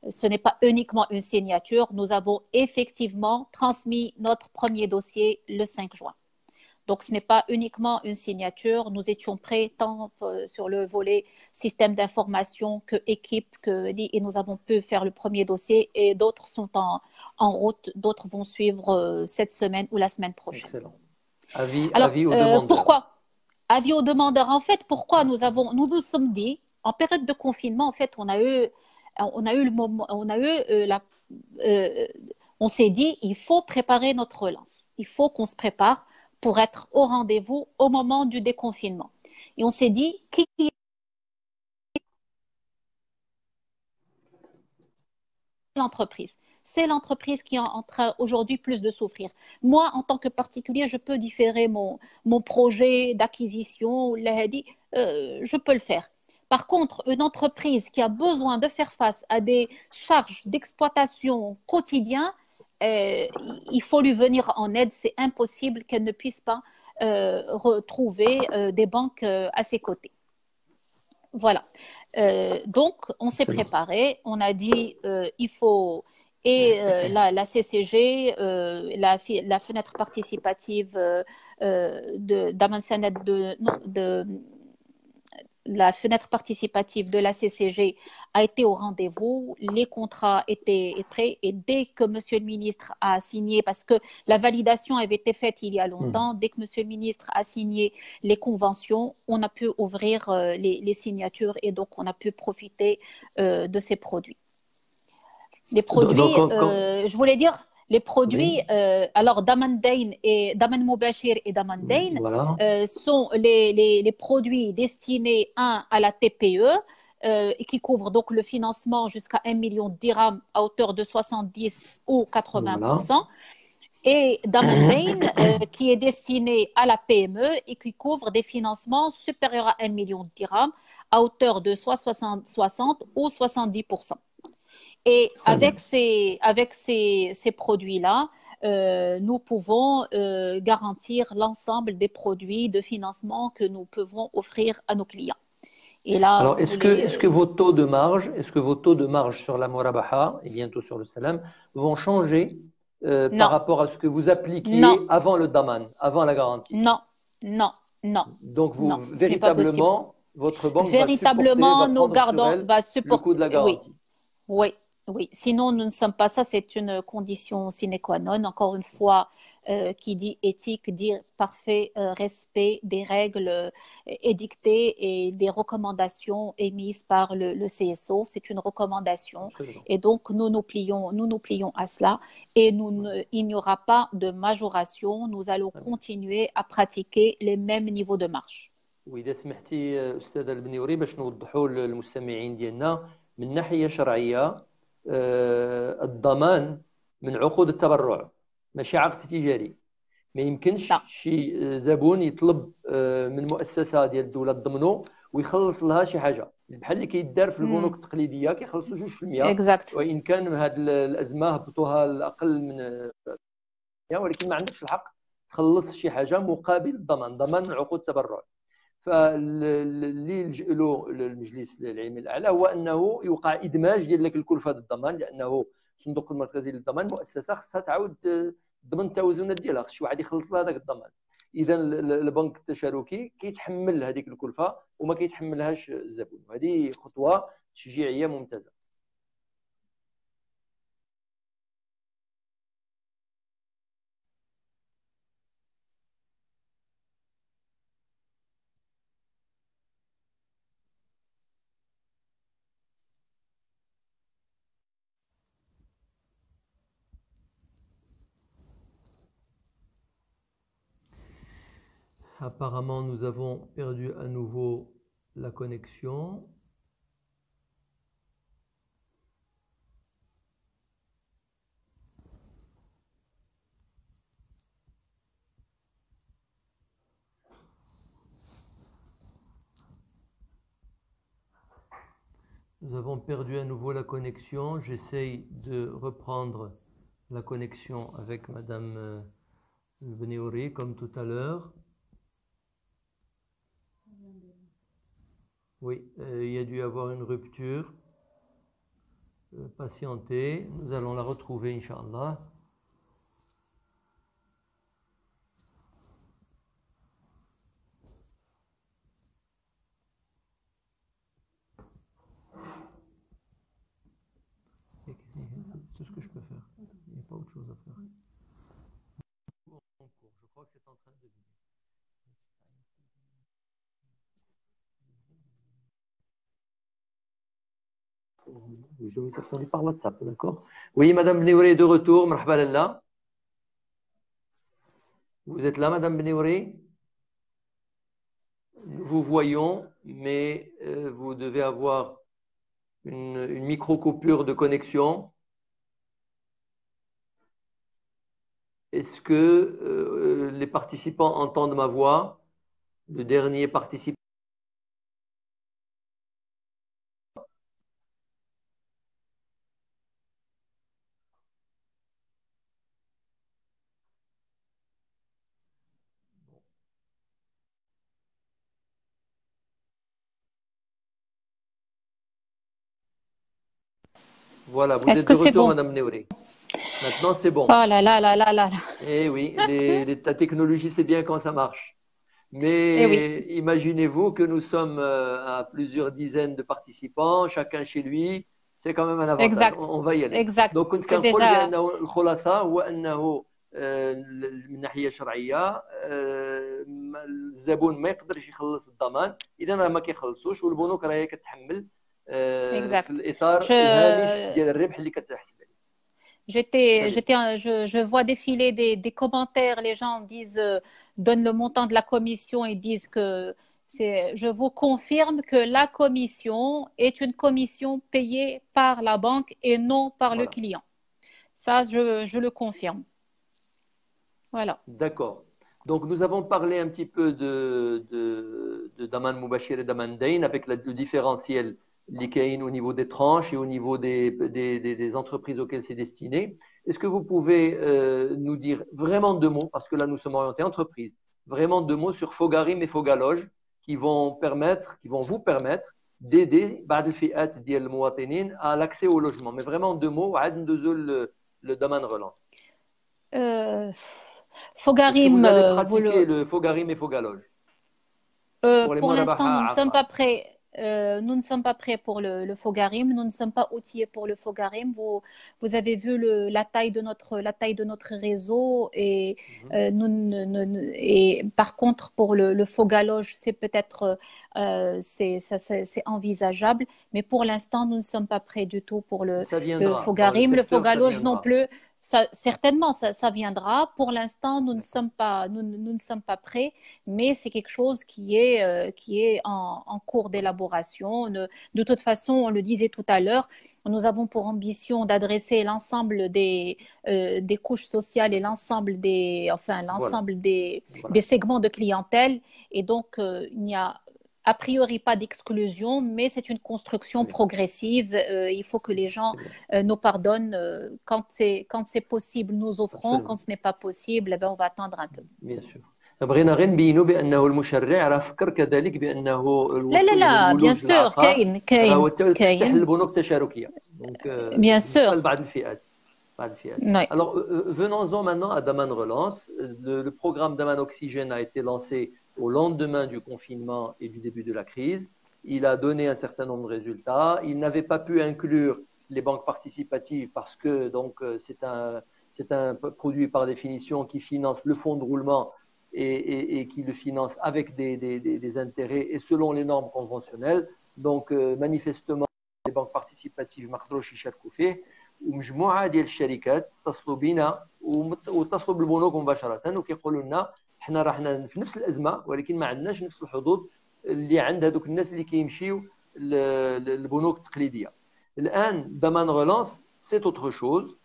ce n'est pas uniquement une signature, nous avons effectivement transmis notre premier dossier le 5 juin. Donc, ce n'est pas uniquement une signature, nous étions prêts tant sur le volet système d'information que équipe, et nous avons pu faire le premier dossier et d'autres sont en route, d'autres vont suivre cette semaine ou la semaine prochaine. Excellent. Avis aux demandeurs. Pourquoi? Avis aux demandeurs. En fait, pourquoi nous nous sommes dit, en période de confinement, en fait, on s'est dit, il faut préparer notre relance. Il faut qu'on se prépare pour être au rendez-vous au moment du déconfinement. Et on s'est dit, qui est l'entreprise? C'est l'entreprise qui est en train aujourd'hui plus de souffrir. Moi, en tant que particulier, je peux différer mon projet d'acquisition, je peux le faire. Par contre, une entreprise qui a besoin de faire face à des charges d'exploitation quotidiennes, il faut lui venir en aide. C'est impossible qu'elle ne puisse pas retrouver des banques à ses côtés. Voilà. Donc, on s'est préparé. On a dit il faut et la CCG, la fenêtre participative d'Aman Sanet non, la fenêtre participative de la CCG a été au rendez-vous, les contrats étaient prêts et dès que Monsieur le ministre a signé, parce que la validation avait été faite il y a longtemps, dès que Monsieur le ministre a signé les conventions, on a pu ouvrir les signatures et donc on a pu profiter de ces produits. Les produits, je voulais dire, les produits, alors Damandain et Daman Mubashir et Damandain sont les produits destinés, un, à la TPE, et qui couvrent donc le financement jusqu'à 1 million de dirhams à hauteur de 70 ou 80%. Et Damandain, qui est destiné à la PME et qui couvre des financements supérieurs à 1 million de dirhams à hauteur de soit 60 ou 70%. Et avec ces produits-là, nous pouvons garantir l'ensemble des produits de financement que nous pouvons offrir à nos clients. Et là, alors, est-ce que vos taux de marge sur la Murabaha et bientôt sur le Salam vont changer par rapport à ce que vous appliquiez avant le Daman, avant la garantie? Non. Donc, véritablement, votre banque va supporter le coût de la garantie. Oui. Sinon, nous ne sommes pas ça. C'est une condition sine qua non. Encore une fois, qui dit éthique, dit parfait respect des règles édictées et des recommandations émises par le CSO. C'est une recommandation. Absolument. Et donc, nous nous plions à cela. Et il n'y aura pas de majoration. Nous allons continuer à pratiquer les mêmes niveaux de marge. وإذا سمحتي أستاذ البنيوري باش نوضحوا للمستمعين ديالنا من ناحية شرعية الضمان من عقود التبرع ماشي عقد تجاري. ما يمكنش شي زبون يطلب من مؤسسة ديال الدولة تضمنه ويخلص لها شي حاجة بحال اللي كيدار في البنوك التقليدية كيخلصوا 2% وإن كان هذه الأزمة هبطوها لأقل من ولكن ما عندكش الحق تخلص شي حاجة مقابل الضمان، ضمان من عقود التبرع. فاللي يلجئ له المجلس العلمي الاعلى هو انه يوقع ادماج ديال لك الكلفه الضمان، لانه الصندوق المركزي للضمان مؤسسه خصها تعاود تضمن التوازنات ديالها، خص شي واحد يخلص لها هذاك الضمان. اذا البنك التشاركي كيتحمل هذيك الكلفه وما كيتحملهاش الزبون، وهذه خطوه تشجيعيه ممتازه. Apparemment, nous avons perdu à nouveau la connexion. Nous avons perdu à nouveau la connexion. J'essaye de reprendre la connexion avec Madame Beniouri comme tout à l'heure. Oui, il y a dû y avoir une rupture. Patientez, nous allons la retrouver, Inch'Allah. C'est ce que je peux faire. Il n'y a pas autre chose à faire. Je crois que c'est en train de venir. Je vais faire par WhatsApp, d'accord? Oui, Madame Beniouri est de retour. Marhaba lillah. Vous êtes là, Madame Beniouri? Nous vous voyons, mais vous devez avoir une micro-coupure de connexion. Est-ce que les participants entendent ma voix? Le dernier participant. Voilà, vous Est-ce êtes de que c'est retour, bon? Madame Neouri. Maintenant, c'est bon. Oh là là là là là là. Eh oui, la technologie, c'est bien quand ça marche. Eh oui, Mais imaginez-vous que nous sommes à plusieurs dizaines de participants, chacun chez lui. C'est quand même un avantage. exact, On va y aller. exact. Donc, كنت C'est كنقول déjà بأنه الخلاصة هو أنه من ناحية شرعية الزبون ما يقدرش يخلص الضمان إذا راه ما كيخلصوش والبنوك راهي كتحمل في exact. الإطار الهامش Je, ديال الربح اللي كتحسب عليه. Allez. je vois défiler des commentaires. Les gens disent, donnent le montant de la commission et disent que je vous confirme que la commission est une commission payée par la banque et non par le Voilà. client. Ça, je le confirme. Voilà. D'accord. Donc, nous avons parlé un petit peu de Daman Mubashir et Daman Dain avec le différentiel l'ICAIN au niveau des tranches et au niveau des entreprises auxquelles c'est destiné. Est-ce que vous pouvez nous dire vraiment deux mots, parce que là, nous sommes orientés entreprise, vraiment deux mots sur Fogarim et Fogaloge qui vont vous permettre d'aider بعض الفئات ديال المواطنين à l'accès au logement. Mais vraiment deux mots, عاد ندوزو le Daman Relance. Euh, Est-ce que Fogarim, vous avez vous pratiqué le, le Fogarim et Fogaloge pour les Pour l'instant, nous Morabaha ne sommes Afra? pas prêts. Nous ne sommes pas prêts pour le Fogarim. Nous ne sommes pas outillés pour le Fogarim. Vous avez vu la taille de notre réseau et, et par contre, pour le Fogaloge, c'est peut-être c'est envisageable. Mais pour l'instant, nous ne sommes pas prêts du tout pour Ça le viendra. Dans le Fogarim. Le secteur, ça Fogaloge non viendra. plus. Certainement, ça viendra. Pour l'instant, nous ne sommes pas prêts, mais c'est quelque chose qui est en cours d'élaboration. De toute façon, on le disait tout à l'heure, nous avons pour ambition d'adresser l'ensemble des couches sociales et Voilà. l'ensemble des Voilà. segments de clientèle. Et donc, il n'y a a priori pas d'exclusion, mais c'est une construction Très bien. progressive. Il faut que les gens Très bien. nous pardonnent. Quand c'est possible, nous offrons. Quand Absolument. ce n'est pas possible, eh ben, on va attendre un peu. Bien sûr. بغينا غير نبينوا بانه المشرع راه فكر كذلك بانه لا لا الوصول لا bien الولوج في sûr العقار راه هو تفتح كاين البنوك التشاركيه دونك bien بالنسبه sûr لبعض الفئات بعض الفئات. oui. Alors venons-en maintenant à Daman Relance. Le programme Daman Oxygène a été lancé au lendemain du confinement et du début de la crise. Il a donné un certain nombre de résultats. Il n'avait pas pu inclure les banques participatives parce que donc c'est un produit par définition qui finance le fonds de roulement et qui le finance avec des intérêts et selon les normes conventionnelles. Donc, manifestement, les banques participatives ما قدروش يشاركوا فيه ومجموعه ديال الشركات اتصلوا بنا واتصلوا بالبنوك مباشره وكيقولوا لنا حنا راه حنا في نفس الازمه ولكن ما عندناش نفس الحظوظ اللي عند هذوك الناس اللي كيمشيو للبنوك التقليديه. الان ضمان ريلانس سي اوتر شوز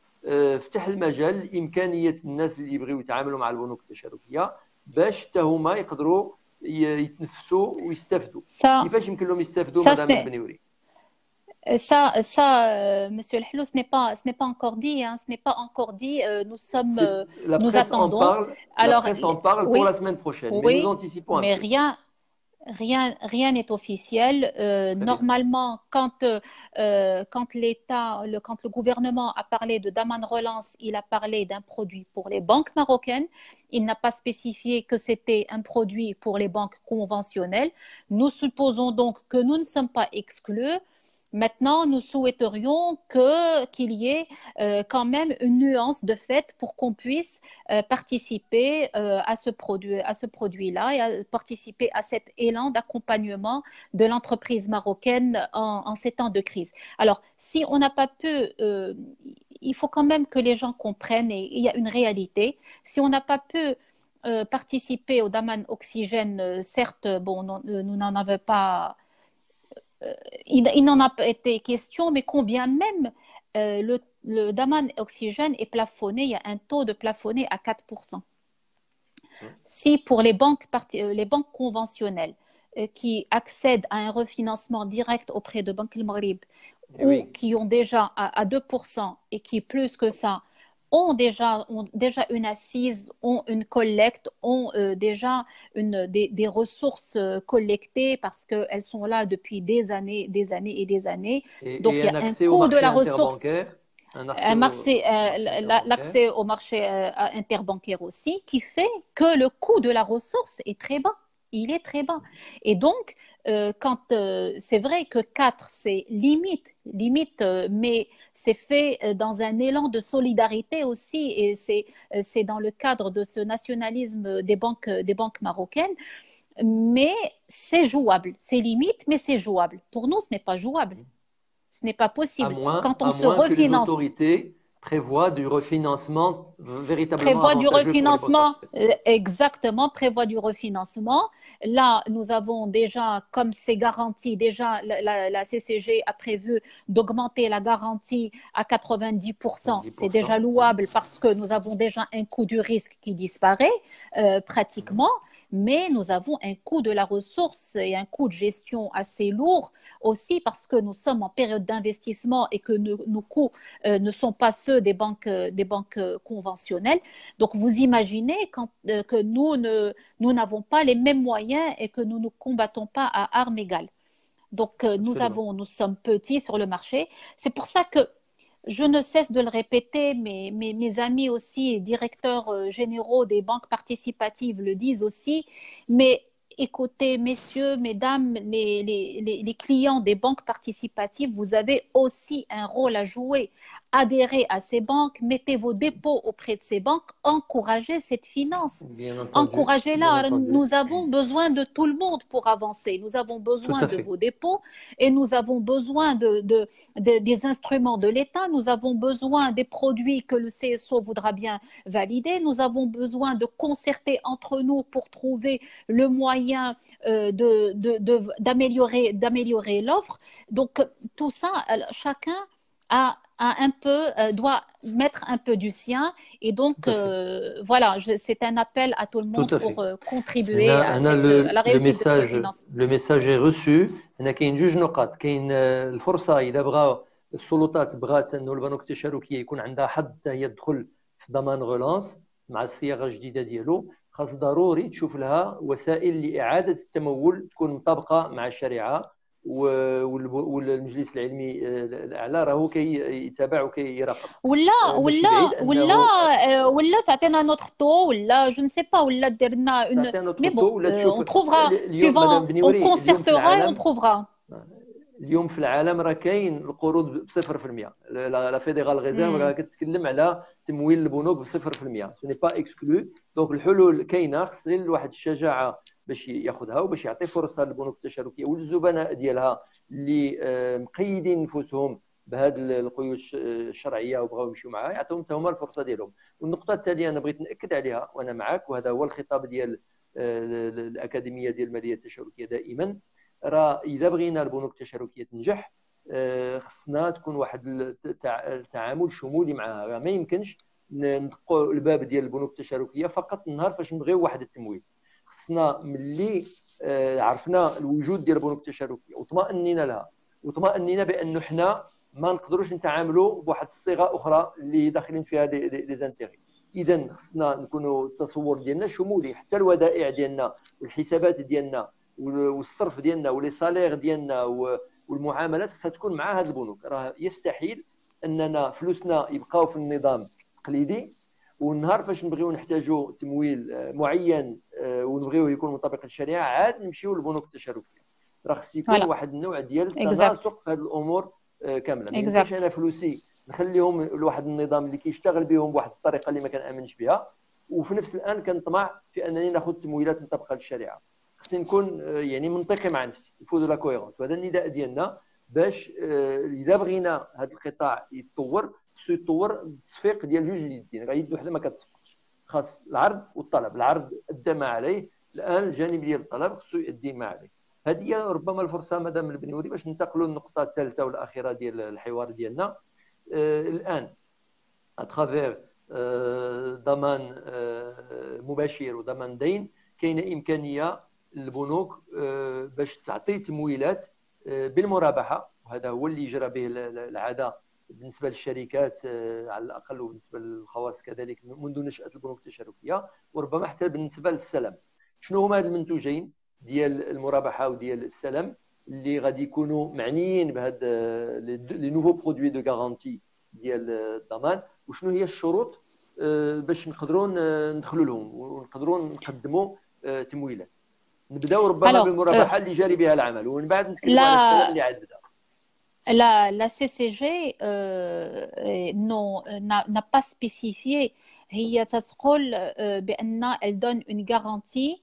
فتح المجال لامكانيه الناس اللي يبغيو يتعاملوا مع البنوك التشاركيه باش حتى هما يقدروا يتنفسوا ويستافدوا. ça كيفاش يمكن لهم يستافدوا ça مدام c'est البنيوري؟ Monsieur El Hello, ce n'est pas encore dit, hein, ce n'est pas encore dit. La Nous presse en attendons. parle, la Alors, presse en parle pour la oui, semaine prochaine, mais nous oui, anticipons un mais peu. rien n'est officiel. Très bien. Normalement, quand le gouvernement a parlé de Daman Relance, il a parlé d'un produit pour les banques marocaines. Il n'a pas spécifié que c'était un produit pour les banques conventionnelles. Nous supposons donc que nous ne sommes pas exclus. Maintenant, nous souhaiterions qu'il y ait quand même une nuance de fait pour qu'on puisse participer à ce produit-là et à participer à cet élan d'accompagnement de l'entreprise marocaine en ces temps de crise. Alors, si on n'a pas pu, il faut quand même que les gens comprennent et il y a une réalité. Si on n'a pas pu participer au Daman Oxygène, certes, bon, nous n'en avons pas il n'en a pas été question, mais combien même le Daman Oxygène est plafonné, il y a un taux de plafonné à 4%. Si pour les banques conventionnelles qui accèdent à un refinancement direct auprès de Banque El Maghrib ou qui ont déjà à 2% et qui plus que ça ont déjà une assise, ont une collecte, ont déjà des ressources collectées parce qu'elles sont là depuis des années et des années. Donc, Et il y un a un accès au coût de marché la ressource, interbancaire, un accès au marché interbancaire. l'accès au marché interbancaire aussi, qui fait que le coût de la ressource est très bas. Il est très bas. Et donc, c'est vrai que 4, c'est limite, mais c'est fait dans un élan de solidarité aussi, et c'est dans le cadre de ce nationalisme des banques marocaines, mais c'est jouable. C'est limite, mais c'est jouable. Pour nous, ce n'est pas jouable. Ce n'est pas possible. Quand on À se moins que les refinance, autorités prévoient du refinancement véritablement prévoit du avantageux pour les banques refinancement, participatives. exactement, prévoit du refinancement. Là, nous avons déjà, comme c'est garanti, déjà la CCG a prévu d'augmenter la garantie à 90%. C'est déjà 10%, oui. louable parce que nous avons déjà un coût du risque qui disparaît pratiquement. Mais nous avons un coût de la ressource et un coût de gestion assez lourd aussi parce que nous sommes en période d'investissement et que nos coûts ne sont pas ceux des banques conventionnelles. Donc, vous imaginez que nous n'avons pas les mêmes moyens et que nous ne combattons pas à armes égales. Donc, Absolument. nous sommes petits sur le marché. C'est pour ça que je ne cesse de le répéter, mais mes amis aussi, directeurs généraux des banques participatives le disent aussi, mais écoutez, messieurs, mesdames, les clients des banques participatives, vous avez aussi un rôle à jouer. Adhérez à ces banques, mettez vos dépôts auprès de ces banques, encouragez cette finance. Bien entendu, bien Encouragez-la. entendu. Nous avons besoin de tout le monde pour avancer. Nous avons Tout besoin à de fait. vos dépôts et nous avons besoin des instruments de l'État. Nous avons besoin des produits que le CSO voudra bien valider. Nous avons besoin de concerter entre nous pour trouver le moyen d'améliorer l'offre. Donc, tout ça, chacun doit mettre un peu du sien. Et donc, Tout à fait. voilà, c'est un appel à tout le Tout monde à pour fait. contribuer à la le réussite de ce message financement. le message est reçu. هنا كاين جوج نقاط. كاين الفرصه اذا بغى السلطات بغات انه البنوك التشاركيه يكون عندها حظ حتى هي تدخل في ضمان غولانس مع الصياغه الجديده ديالو. خاص ضروري تشوف لها وسائل لاعاده التمول تكون مطابقه مع الشريعه، والمجلس العلمي الاعلى راهو كيتابع وكيراقب. ولا ماشي ولا بعيد ولا انه ولا تعطينا نوتر تو ولا جو ne sais pas ولا دير لنا une تعطينا mais bon طوطو ولا تشوف. on trouvera اليوم suivant مدام on بنيوري، اليوم في concertera et on العالم، trouvera. اليوم في العالم راه كاين القروض ب 0%. لا فيدرال ريزيرف راه كتكلم على تمويل البنوك ب 0%. سو ني با اكسكلو. دونك الحلول كاينه، خص غير واحد الشجاعه باش ياخذها وباش يعطي فرصه للبنوك التشاركيه وللزبناء ديالها اللي مقيدين نفوسهم بهذه القيود الشرعيه وبغاو يمشيو معها، يعطيهم حتى هما الفرصه ديالهم. والنقطه الثانيه انا بغيت ناكد عليها وانا معك، وهذا هو الخطاب ديال الاكاديميه ديال الماليه التشاركيه دائما، راه اذا بغينا البنوك التشاركيه تنجح خصنا تكون واحد التعامل شمولي معها. ما يمكنش ندقوا الباب ديال البنوك التشاركيه فقط النهار فاش نبغيو واحد التمويل. خصنا ملي عرفنا الوجود ديال البنوك التشاركيه وطمأنينا لها وطمأنينا بانه حنا ما نقدروش نتعاملوا بواحد الصيغه اخرى اللي داخلين فيها دي زانتيغي. اذا خصنا نكونوا التصور ديالنا شمولي، حتى الودائع ديالنا والحسابات ديالنا والصرف ديالنا ولي صالير ديالنا والمعاملات خصها تكون مع هذه البنوك. راه يستحيل اننا فلوسنا يبقاو في النظام التقليدي والنهار فاش نبغيو نحتاجوا تمويل معين ونبغيوه يكون مطابق للشريعه عاد نمشيو للبنوك التشاركيه. راه خص يكون واحد النوع ديال التناسق في هذه الامور كامله. ما يمكنش انا فلوسي نخليهم لواحد النظام اللي كيشتغل بهم بواحد الطريقه اللي ما كنامنش بها وفي نفس الان كنطمع في انني ناخذ تمويلات مطابقه للشريعه. خصني نكون يعني منطقي مع نفسي، يفوز لا كويرونس. وهذا النداء ديالنا باش اذا بغينا هذا القطاع يتطور خصو يتطور بالتصفيق ديال جوج اليدين. راه يد وحده ما كتصفقش، خاص العرض والطلب. العرض ادى ما عليه، الان الجانب ديال الطلب خصو يؤدي ما عليه. هذه هي ربما الفرصه مدام البنيوري باش ننتقلوا للنقطه الثالثه والاخيره ديال الحوار ديالنا. الان اترافير ضمان مباشر وضمان دين كاينه امكانيه للبنوك باش تعطي تمويلات بالمرابحه، وهذا هو اللي جرى به العاده بالنسبه للشركات على الاقل، وبالنسبه للخواص كذلك منذ نشاه البنوك التشاركيه، وربما حتى بالنسبه للسلم. شنو هما هاد المنتوجين ديال المرابحه وديال السلم اللي غادي يكونوا معنيين بهاد لي نوفو برودوي دو غارانتي ديال الضمان، وشنو هي الشروط باش نقدروا ندخلوا لهم ونقدروا نقدموا تمويلات؟ نبداو ربما بالمرابحه اللي جاري بها العمل، ومن بعد نتكلموا على السلم اللي عاد بدا. La CCG n'a pas spécifié. هي تقول بأن elle donne une garantie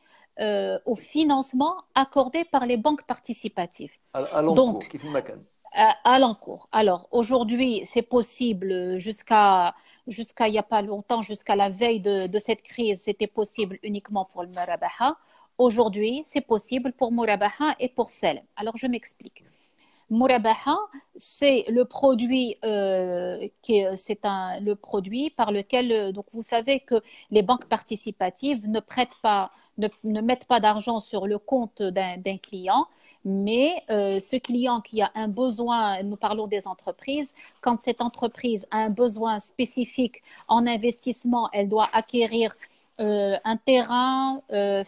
au financement accordé par les banques participatives. Donc, كيف ما كان. À l'encours. Alors, aujourd'hui, c'est possible jusqu'à il n'y a pas longtemps, jusqu'à la veille de cette crise, c'était possible uniquement pour le Murabaha. Aujourd'hui, c'est possible pour Murabaha et pour Salem. Alors, je m'explique. Murabaha, c'est le produit, le produit par lequel, donc vous savez que les banques participatives ne prêtent pas, ne mettent pas d'argent sur le compte d'un client, mais ce client qui a un besoin, nous parlons des entreprises, quand cette entreprise a un besoin spécifique en investissement, elle doit acquérir un terrain,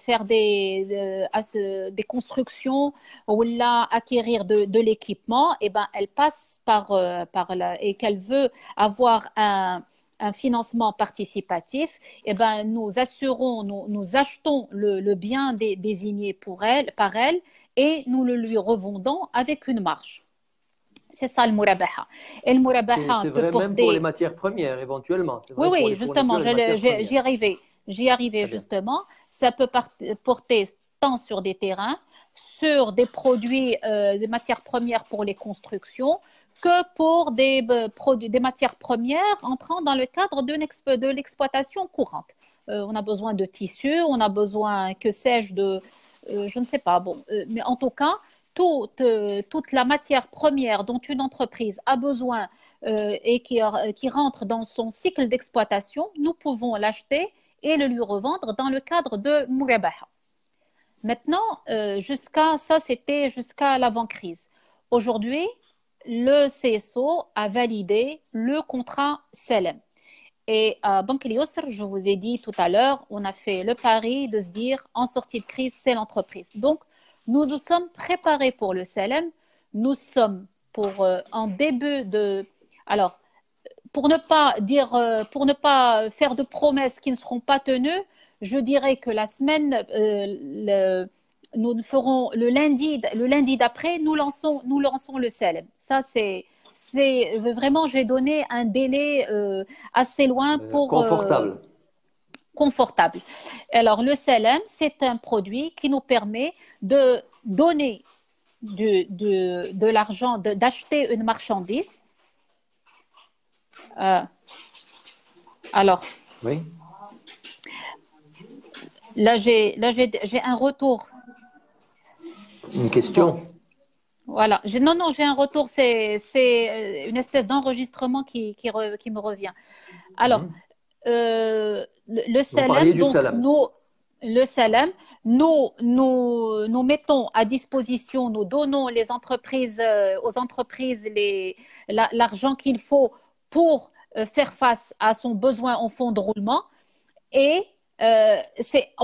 faire des constructions ou là acquérir de l'équipement, et ben elle passe par là, et qu'elle veut avoir un financement participatif, et ben nous assurons, nous achetons le bien désigné par elle et nous le lui revendons avec une marge. C'est ça le murabaha. Et le murabaha peut porter... même pour les matières premières éventuellement. Oui, justement, j'y arrivais. J'y arrivais justement. Ça peut porter tant sur des terrains, sur des produits, des matières premières pour les constructions, que pour des matières premières entrant dans le cadre de l'exploitation courante. On a besoin de tissus, on a besoin, que sais-je, je ne sais pas. Bon, mais en tout cas, toute la matière première dont une entreprise a besoin et qui rentre dans son cycle d'exploitation, nous pouvons l'acheter et le lui revendre dans le cadre de Murabaha. Maintenant, c'était jusqu'à l'avant-crise. Aujourd'hui, le CSO a validé le contrat Salem. Et à Banque Al-Yusr, je vous ai dit tout à l'heure, on a fait le pari de se dire, en sortie de crise, c'est l'entreprise. Donc, nous nous sommes préparés pour le Salem. Nous sommes en début de... Alors, pour ne pas faire de promesses qui ne seront pas tenues, je dirais que la semaine, nous ferons le lundi d'après, nous lançons le Salem. Ça, c'est vraiment, j'ai donné un délai assez loin pour... Confortable. Alors, le Salem, c'est un produit qui nous permet de donner de l'argent, d'acheter une marchandise. Alors, oui. Là, j'ai un retour. Une question? Bon. Voilà. Non, j'ai un retour. C'est une espèce d'enregistrement qui me revient. Alors, le Salem, donc, le Salem, nous mettons à disposition, nous donnons aux entreprises l'argent qu'il faut pour faire face à son besoin en fonds de roulement, et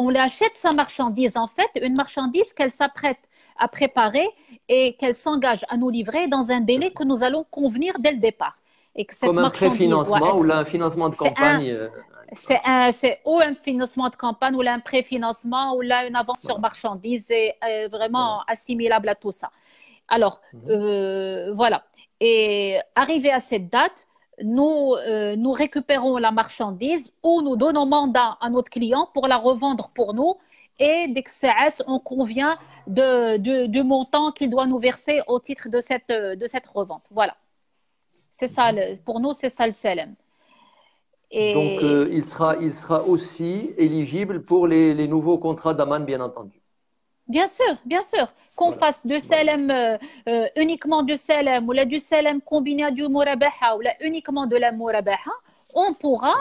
on lui achète sa marchandise, en fait, une marchandise qu'elle s'apprête à préparer et qu'elle s'engage à nous livrer dans un délai que nous allons convenir dès le départ. Et que cette comme un préfinancement ou là un financement de campagne. C'est ou un financement de campagne ou là un préfinancement ou là une avance sur marchandise, et vraiment assimilable à tout ça. Alors, voilà. Et arrivé à cette date, nous récupérons la marchandise ou nous donnons mandat à notre client pour la revendre pour nous, et dès que on convient du montant qu'il doit nous verser au titre de cette revente. Voilà. C'est ça, pour nous, c'est ça le Salem. Et... Donc, il sera aussi éligible pour les nouveaux contrats d'Aman, bien entendu. Bien sûr, bien sûr. Qu'on fasse du Salem, uniquement du Salem, ou là du Salem combiné à du Murabaha, ou là uniquement de la Murabaha, on pourra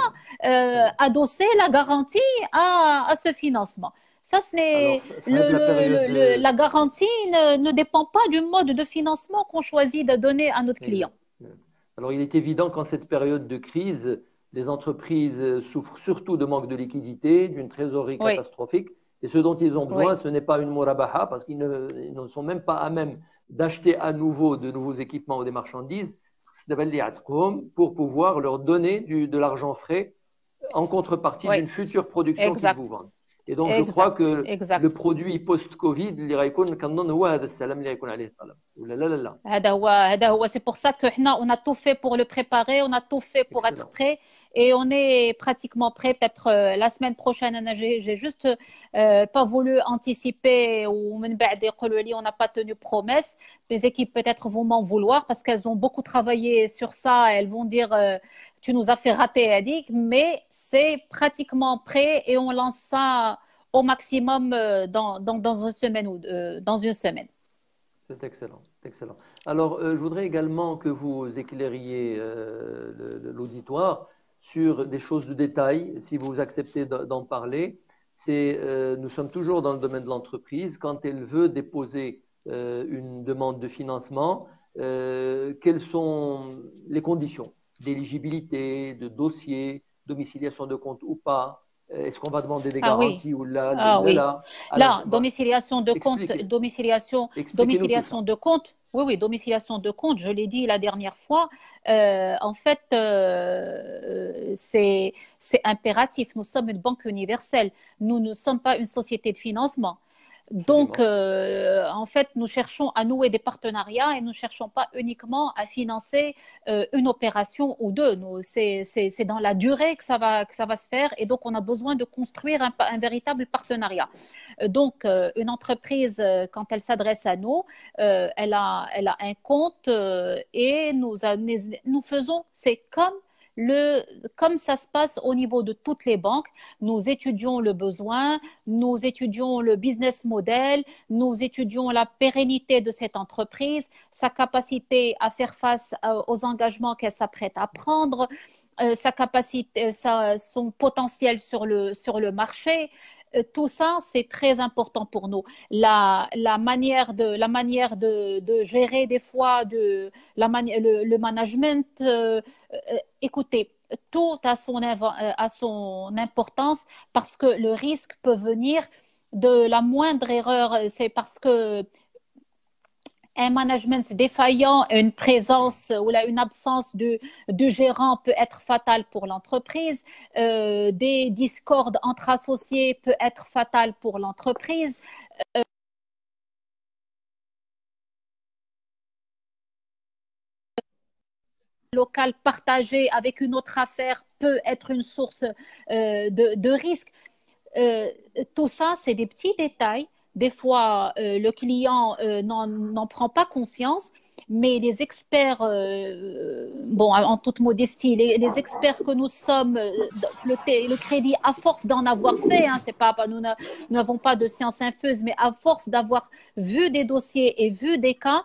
adosser la garantie à ce financement. Ça, la garantie ne dépend pas du mode de financement qu'on choisit de donner à notre client. Alors, il est évident qu'en cette période de crise, les entreprises souffrent surtout de manque de liquidité, d'une trésorerie Oui, catastrophique. Et ce dont ils ont besoin, oui. ce n'est pas une murabaha, parce qu'ils ils ne sont même pas à même d'acheter à nouveau de nouveaux équipements ou des marchandises, pour pouvoir leur donner de l'argent frais en contrepartie Oui, d'une future production qu'ils exact, vous vendent. Et donc, je crois exact, que le exact. produit post-Covid, اللي غيكون كنظن هو هذا السلام اللي غيكون عليه الطلب. ولا لا لا لا. C'est pour ça que on a tout fait pour le préparer, on a tout fait pour être Excellent. prêt et on est pratiquement prêt. Peut-être la semaine prochaine, j'ai juste pas voulu anticiper ou on n'a pas tenu promesse. Les équipes peut-être vont m'en vouloir parce qu'elles ont beaucoup travaillé sur ça. Elles vont dire tu nous as fait rater, Adik, mais c'est pratiquement prêt et on lance ça au maximum dans une semaine ou dans une semaine. C'est excellent, excellent. Alors, je voudrais également que vous éclairiez l'auditoire sur des choses de détail, si vous acceptez d'en parler. Nous sommes toujours dans le domaine de l'entreprise. Quand elle veut déposer une demande de financement, quelles sont les conditions d'éligibilité, de dossier, domiciliation de compte ou pas? Est-ce qu'on va demander des Ah oui, garanties ou là, ah là, oui. là? Alors, Là, domiciliation de compte, expliquez-nous tout ça. domiciliation de compte. Oui, oui, domiciliation de compte, je l'ai dit la dernière fois. En fait, c'est impératif. Nous sommes une banque universelle. Nous ne sommes pas une société de financement. Donc, Absolument. en fait, nous cherchons à nouer des partenariats et nous ne cherchons pas uniquement à financer une opération ou deux. C'est dans la durée que ça va se faire et donc on a besoin de construire un véritable partenariat. Donc, une entreprise, quand elle s'adresse à nous, elle a un compte et nous faisons, c'est comme ça se passe au niveau de toutes les banques. Nous étudions le besoin, nous étudions le business model, nous étudions la pérennité de cette entreprise, sa capacité à faire face aux engagements qu'elle s'apprête à prendre, sa capacité, son potentiel sur le marché. Tout ça, c'est très important pour nous. La manière de gérer des fois le management. Écoutez, tout a son importance parce que le risque peut venir de la moindre erreur. C'est parce que un management défaillant, une présence ou une absence du gérant peut être fatale pour l'entreprise. Des discordes entre associés peut être fatale pour l'entreprise. Local partagé avec une autre affaire peut être une source de risque. Euh, Tout ça, c'est des petits détails. Des fois, le client n'en prend pas conscience, mais les experts, bon, en toute modestie, les experts que nous sommes, le crédit, à force d'en avoir fait, hein, c'est pas, nous n'avons pas de science infuse, mais à force d'avoir vu des dossiers et vu des cas,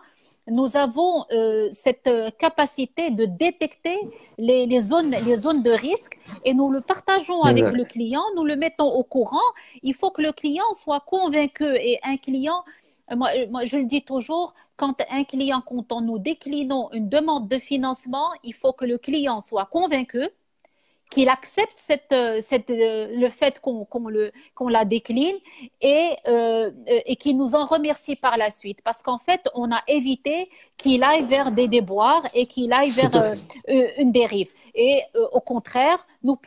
nous avons cette capacité de détecter les zones de risque et nous le partageons avec le Exact. client, nous le mettons au courant. Il faut que le client soit convaincu et un client, moi je le dis toujours, quand nous déclinons une demande de financement, il faut que le client soit convaincu qu'il accepte le fait qu'on la décline et qu'il nous en remercie par la suite. Parce qu'en fait, on a évité qu'il aille vers des déboires et qu'il aille Tout vers à fait. une dérive. Et au contraire, nous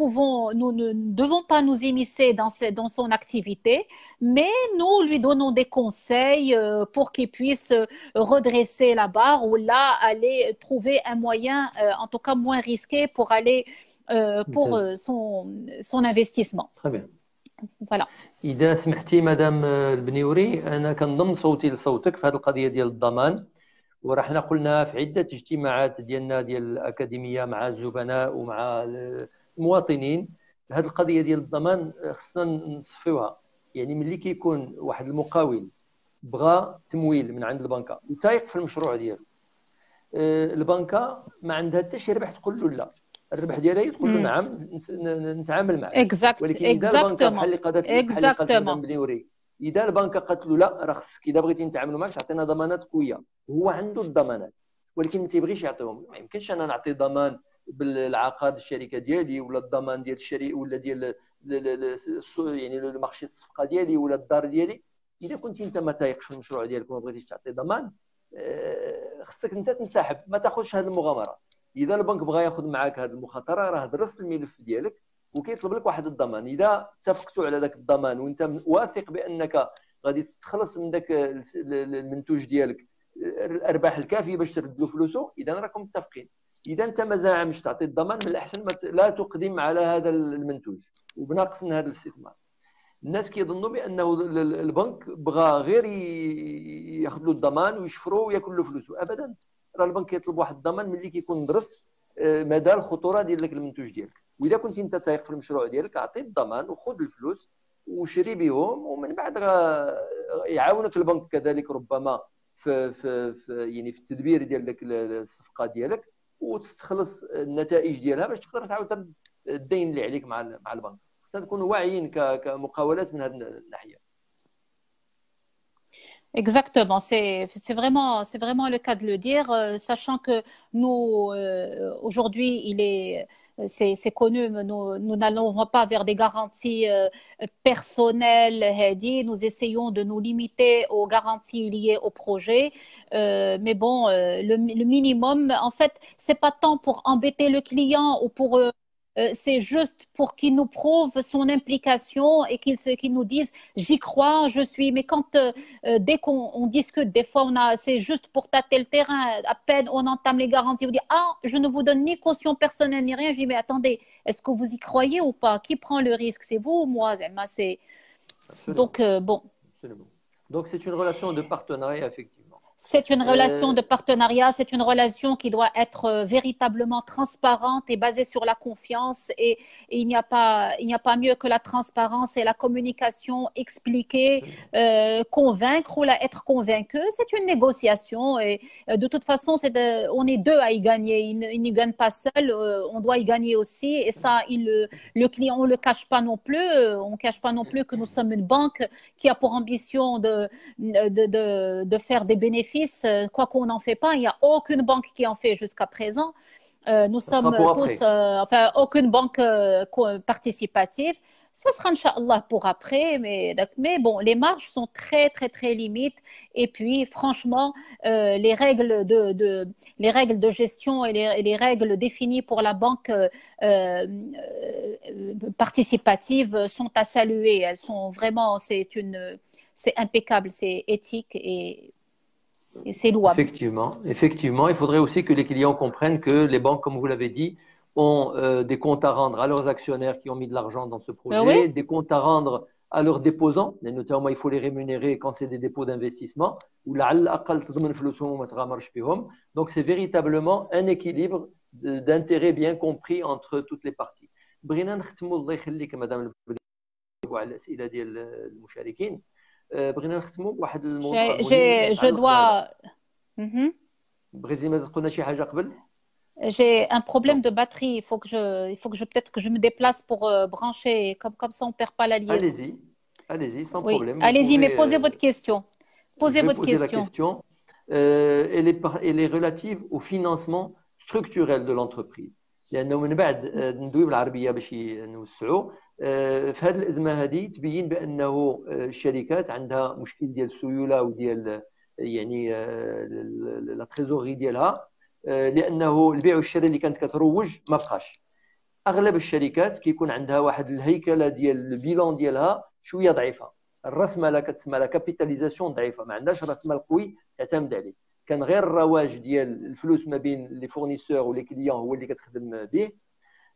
ne devons pas nous immiscer dans son activité, mais nous lui donnons des conseils pour qu'il puisse redresser la barre ou là aller trouver un moyen, en tout cas moins risqué, pour aller pour ممتاز. son investissement. Très bien. Voilà. إذا سمحتي مدام البنيوري أنا كنضم صوتي لصوتك في هذه القضية ديال الضمان ورحنا قلنا في عدة اجتماعات ديالنا ديال الأكاديمية مع الزبناء ومع المواطنين هذه القضية ديال الضمان خصنا نصفيوها يعني ملي كيكون واحد المقاول بغى تمويل من عند البنكة وتايق في المشروع ديالو البنكة ما عندها حتى شي ربح تقول له لا الربح ديالها تقول له نعم نتعامل معك ولكن اذا البنكه بحال اللي قالت مدام بنيوري اذا البنكه قالت له لا راه خصك اذا بغيتي نتعاملوا معك تعطينا ضمانات قويه هو عنده الضمانات ولكن ما تيبغيش يعطيهم. ما يمكنش انا نعطي ضمان بالعقار الشركه ديالي ولا الضمان ديال الشركه ولا ديال يعني المارشي الصفقه ديالي ولا الدار ديالي. اذا كنت انت ما تايقش في المشروع ديالك وما بغيتيش تعطي ضمان، خصك انت تنسحب، ما تاخذش هذه المغامره. اذا البنك بغى ياخذ معك هذه المخاطره راه درس الملف ديالك وكيطلب لك واحد الضمان. اذا اتفقتوا على ذاك الضمان وانت واثق بانك غادي تستخلص من ذاك المنتوج ديالك الارباح الكافيه باش ترد له فلوسه، اذا راكم متفقين. اذا انت ما زاعمش تعطي الضمان، من الاحسن لا تقدم على هذا المنتوج وبناقص من هذا الاستثمار. الناس كيظنوا بانه البنك بغى غير ياخذ له الضمان ويشفرو وياكل له فلوسه. ابدا، راه البنك كيطلب واحد الضمان ملي كيكون درس مدى الخطوره ديال ذاك المنتوج ديالك. واذا كنت انت تايق في المشروع ديالك، اعطي الضمان وخذ الفلوس وشري بهم، ومن بعد يعاونك البنك كذلك ربما في يعني في التدبير ديال ديك الصفقه ديالك، وتستخلص النتائج ديالها باش تقدر تعاود ترد الدين اللي عليك مع البنك. خصنا نكونوا واعيين كمقاولات من هذه الناحيه. Exactement, c'est vraiment le cas de le dire, sachant que nous aujourd'hui c'est connu, nous n'allons pas vers des garanties personnelles, nous essayons de nous limiter aux garanties liées au projet, mais bon, le minimum, en fait, c'est pas tant pour embêter le client ou pour c'est juste pour qu'il nous prouve son implication et qu'il nous dise j'y crois, je suis. Mais quand dès qu'on discute, des fois c'est juste pour tâter le terrain, à peine on entame les garanties, on dit ah je ne vous donne ni caution personnelle ni rien. Je dis mais attendez, est-ce que vous y croyez ou pas? Qui prend le risque? C'est vous ou moi? Donc bon. Absolument. Donc c'est une relation de partenariat effectivement. C'est une relation de partenariat, c'est une relation qui doit être véritablement transparente et basée sur la confiance. Et il n'y a pas mieux que la transparence et la communication, expliquer, convaincre ou être convaincu. C'est une négociation et de toute façon, on est deux à y gagner. Il n'y gagne pas seul, on doit y gagner aussi. Et ça, le client, on ne le cache pas non plus. On ne cache pas non plus que nous sommes une banque qui a pour ambition de faire des bénéfices. Quoi qu'on n'en fait pas, il n'y a aucune banque qui en fait jusqu'à présent. Nous sommes tous, enfin, aucune banque participative. Ça sera, Inch'Allah, pour après. Mais bon, les marges sont très, très, très limites. Et puis, franchement, les règles de gestion et les règles définies pour la banque participative sont à saluer. Elles sont vraiment, c'est impeccable, c'est éthique et c'est louable. Effectivement, il faudrait aussi que les clients comprennent que les banques, comme vous l'avez dit, ont des comptes à rendre à leurs actionnaires qui ont mis de l'argent dans ce projet, oui. Des comptes à rendre à leurs déposants, et notamment il faut les rémunérer quand c'est des dépôts d'investissement, donc c'est véritablement un équilibre d'intérêt bien compris entre toutes les parties. بغينا نختموا الله يخليك مدام على الأسئلة ديال المشاركين. بغينا نختموا بواحد الموضوع je dois بغيتي ما تقولنا شي حاجه قبل. J'ai un problème de batterie, peut-être que je me déplace pour brancher, comme ça on perd pas la liaison. Allez-y, sans problème. Allez-y, mais posez votre question. Posez votre question. Elle est relative au financement structurel de l'entreprise. لأنه من بعد ندوي بالعربية باش نوسعوا. في هذه الأزمة هذه تبين بأنه الشركات عندها مشكل ديال السيولة وديال يعني لا تريزوري ديالها، لأنه البيع والشراء اللي كانت كتروج ما بقاش. أغلب الشركات كيكون عندها واحد الهيكلة ديال البيلون ديالها شوية ضعيفة. الراس مالها كتسمى لا كابيتاليزاسيون ضعيفة، ما عندهاش راس مال قوي تعتمد عليه. كان غير الرواج ديال الفلوس ما بين لي فورنيسور ولي كليون هو اللي كتخدم به.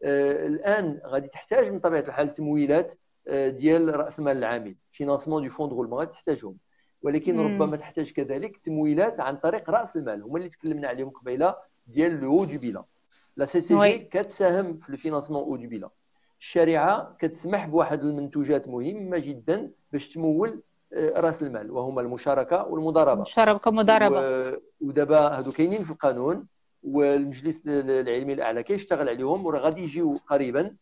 الان غادي تحتاج من طبيعه الحال تمويلات ديال راس مال العامل، فينانسمون دو فون دو رولمون غادي تحتاجهم، ولكن ربما تحتاج كذلك تمويلات عن طريق راس المال، هما اللي تكلمنا عليهم قبيله ديال لو دو بيلان. لا سي سي جي كتساهم في الفينانسمون او دو بيلان. الشريعه كتسمح بواحد المنتوجات مهمه جدا باش تمول راس المال، وهما المشاركه والمضاربه. ودابا هادو كاينين في القانون، والمجلس العلمي الاعلى كيشتغل عليهم وراه غادي يجيو قريبا.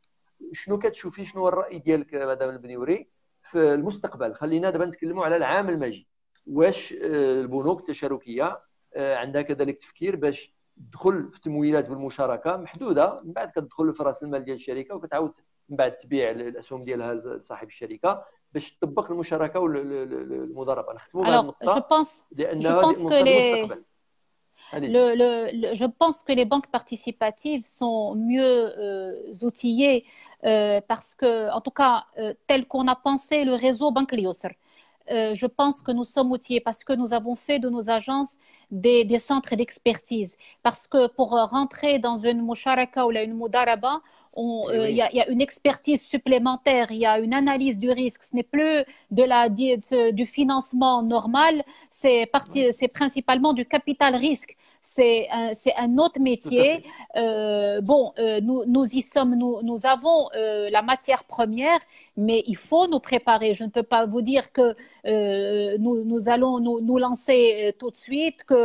شنو كتشوفي، شنو هو الراي ديالك مدام البنيوري في المستقبل؟ خلينا دابا نتكلموا على العام الماجي. واش البنوك التشاركيه عندها كذلك تفكير باش تدخل في تمويلات بالمشاركه محدوده، من بعد كتدخل في راس المال ديال الشركه وكتعاود من بعد تبيع الاسهم ديالها لصاحب الشركه باش تطبق المشاركه والمضاربه. نختموا بهذه النقطه لانها نقطه المستقبل. Je pense que les banques participatives sont mieux outillées parce que, en tout cas, tel qu'on a pensé le réseau Banque Al-Yusr. Je pense que nous sommes outillés parce que nous avons fait de nos agences des centres d'expertise. Parce que pour rentrer dans une musharaka ou une mudaraba, il y a une expertise supplémentaire, il y a une analyse du risque. Ce n'est plus du financement normal, c'est principalement du capital risque. C'est un autre métier. Nous y sommes, nous avons la matière première, mais il faut nous préparer. Je ne peux pas vous dire que nous allons nous lancer tout de suite, que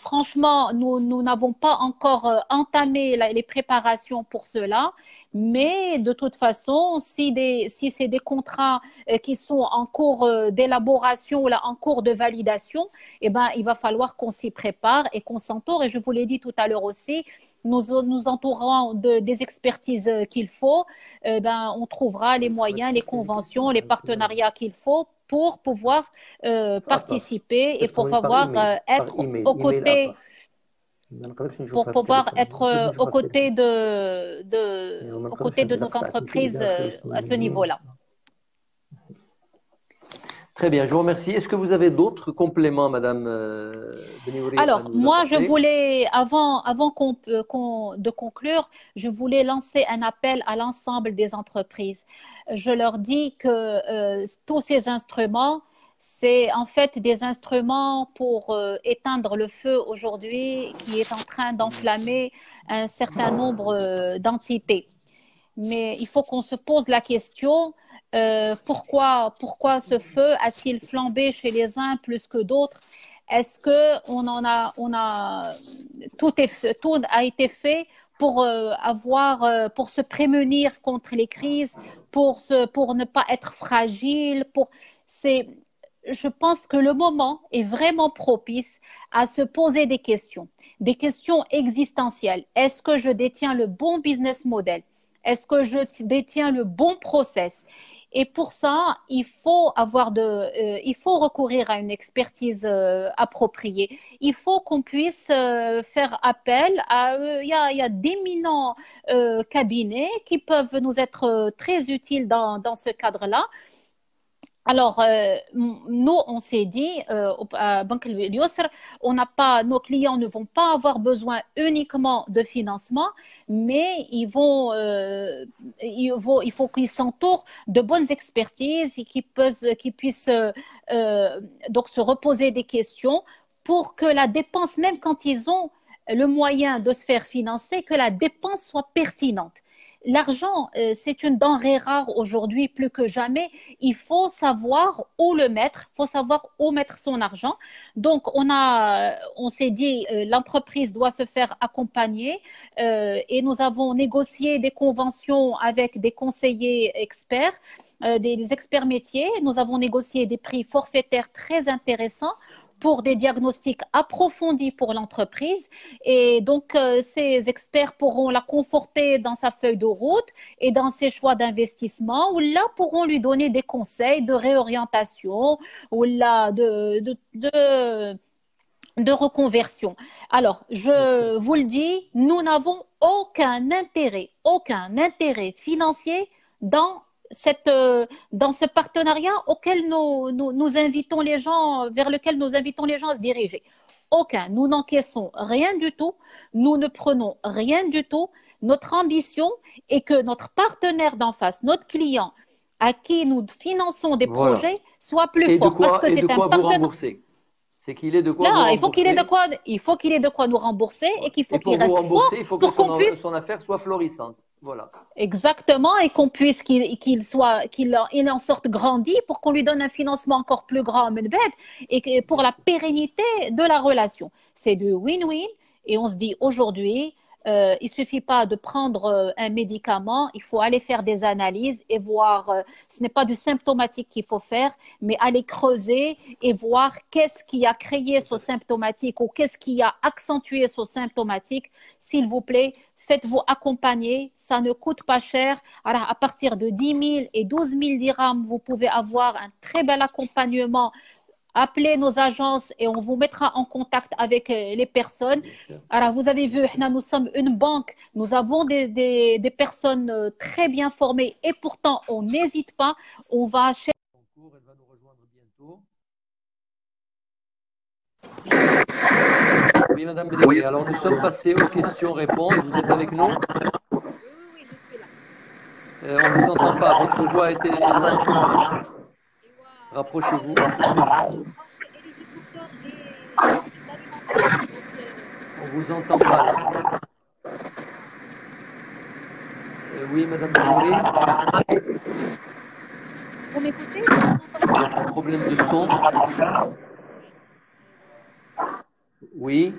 franchement, nous n'avons pas encore entamé les préparations pour cela. Mais de toute façon, si c'est des contrats qui sont en cours d'élaboration ou en cours de validation, eh ben, il va falloir qu'on s'y prépare et qu'on s'entoure. Et je vous l'ai dit tout à l'heure aussi, nous entourons des expertises qu'il faut. On trouvera les moyens, les conventions, les partenariats qu'il faut pour pouvoir participer et pour pouvoir être aux côtés. Pour pouvoir être aux côtés de nos entreprises à ce niveau-là. Très bien, je vous remercie. Est-ce que vous avez d'autres compléments, Madame Beniouri? Alors, moi, je voulais, de conclure, je voulais lancer un appel à l'ensemble des entreprises. Je leur dis que tous ces instruments, c'est en fait des instruments pour éteindre le feu aujourd'hui qui est en train d'enflammer un certain nombre d'entités. Mais il faut qu'on se pose la question, pourquoi ce feu a-t-il flambé chez les uns plus que d'autres? Est-ce que tout a été fait pour pour se prémunir contre les crises, pour ne pas être fragile, je pense que le moment est vraiment propice à se poser des questions existentielles. Est-ce que je détiens le bon business model? Est-ce que je détiens le bon process? Et pour ça, il faut recourir à une expertise appropriée. Il faut qu'on puisse faire appel à... Il y a d'éminents cabinets qui peuvent nous être très utiles dans ce cadre-là. Alors, nous, on s'est dit, à Banque Al-Yusr, nos clients ne vont pas avoir besoin uniquement de financement, mais il faut qu'ils s'entourent de bonnes expertises et qu'ils puissent donc se reposer des questions pour que la dépense, même quand ils ont le moyen de se faire financer, que la dépense soit pertinente. L'argent, c'est une denrée rare aujourd'hui plus que jamais. Il faut savoir où le mettre, il faut savoir où mettre son argent. Donc, on s'est dit, l'entreprise doit se faire accompagner et nous avons négocié des conventions avec des conseillers experts, des experts métiers. Nous avons négocié des prix forfaitaires très intéressants pour des diagnostics approfondis pour l'entreprise. Et donc, ces experts pourront la conforter dans sa feuille de route et dans ses choix d'investissement, ou là pourront lui donner des conseils de réorientation ou là de reconversion. Alors, je vous le dis, nous n'avons aucun intérêt financier dans ce partenariat vers lequel nous invitons les gens à se diriger. Aucun. Nous n'encaissons rien du tout. Nous ne prenons rien du tout. Notre ambition est que notre partenaire d'en face, notre client, à qui nous finançons des projets, soit plus fort. Parce que c'est un partenaire. C'est qu'il ait de quoi Là, il faut qu'il ait de quoi nous rembourser et qu'il faut qu'il reste fort pour qu'on puisse... son affaire soit florissante. Voilà. Exactement, et qu'on puisse qu'il en sorte grandi pour qu'on lui donne un financement encore plus grand à Medbed et pour la pérennité de la relation. C'est du win-win et on se dit aujourd'hui, il suffit pas de prendre un médicament, il faut aller faire des analyses et voir, ce n'est pas du symptomatique qu'il faut faire, mais aller creuser et voir qu'est-ce qui a créé ce symptomatique ou qu'est-ce qui a accentué ce symptomatique. S'il vous plaît, faites-vous accompagner, ça ne coûte pas cher. Alors, à partir de 10 000 et 12 000 dirhams, vous pouvez avoir un très bel accompagnement. Appelez nos agences et on vous mettra en contact avec les personnes. Alors, vous avez vu, nous sommes une banque, nous avons des personnes très bien formées et pourtant, on n'hésite pas, on va chercher. Elle va nous rejoindre bientôt. Oui, Madame Bédé. Alors, nous sommes passés aux questions-réponses. Vous êtes avec nous? Oui, je suis là. On ne vous entend pas. Votre voix a été éloignée. Rapprochez-vous. On vous entend pas là. Oui, Madame Bédé. Vous m'écoutez? Un problème de son. Oui.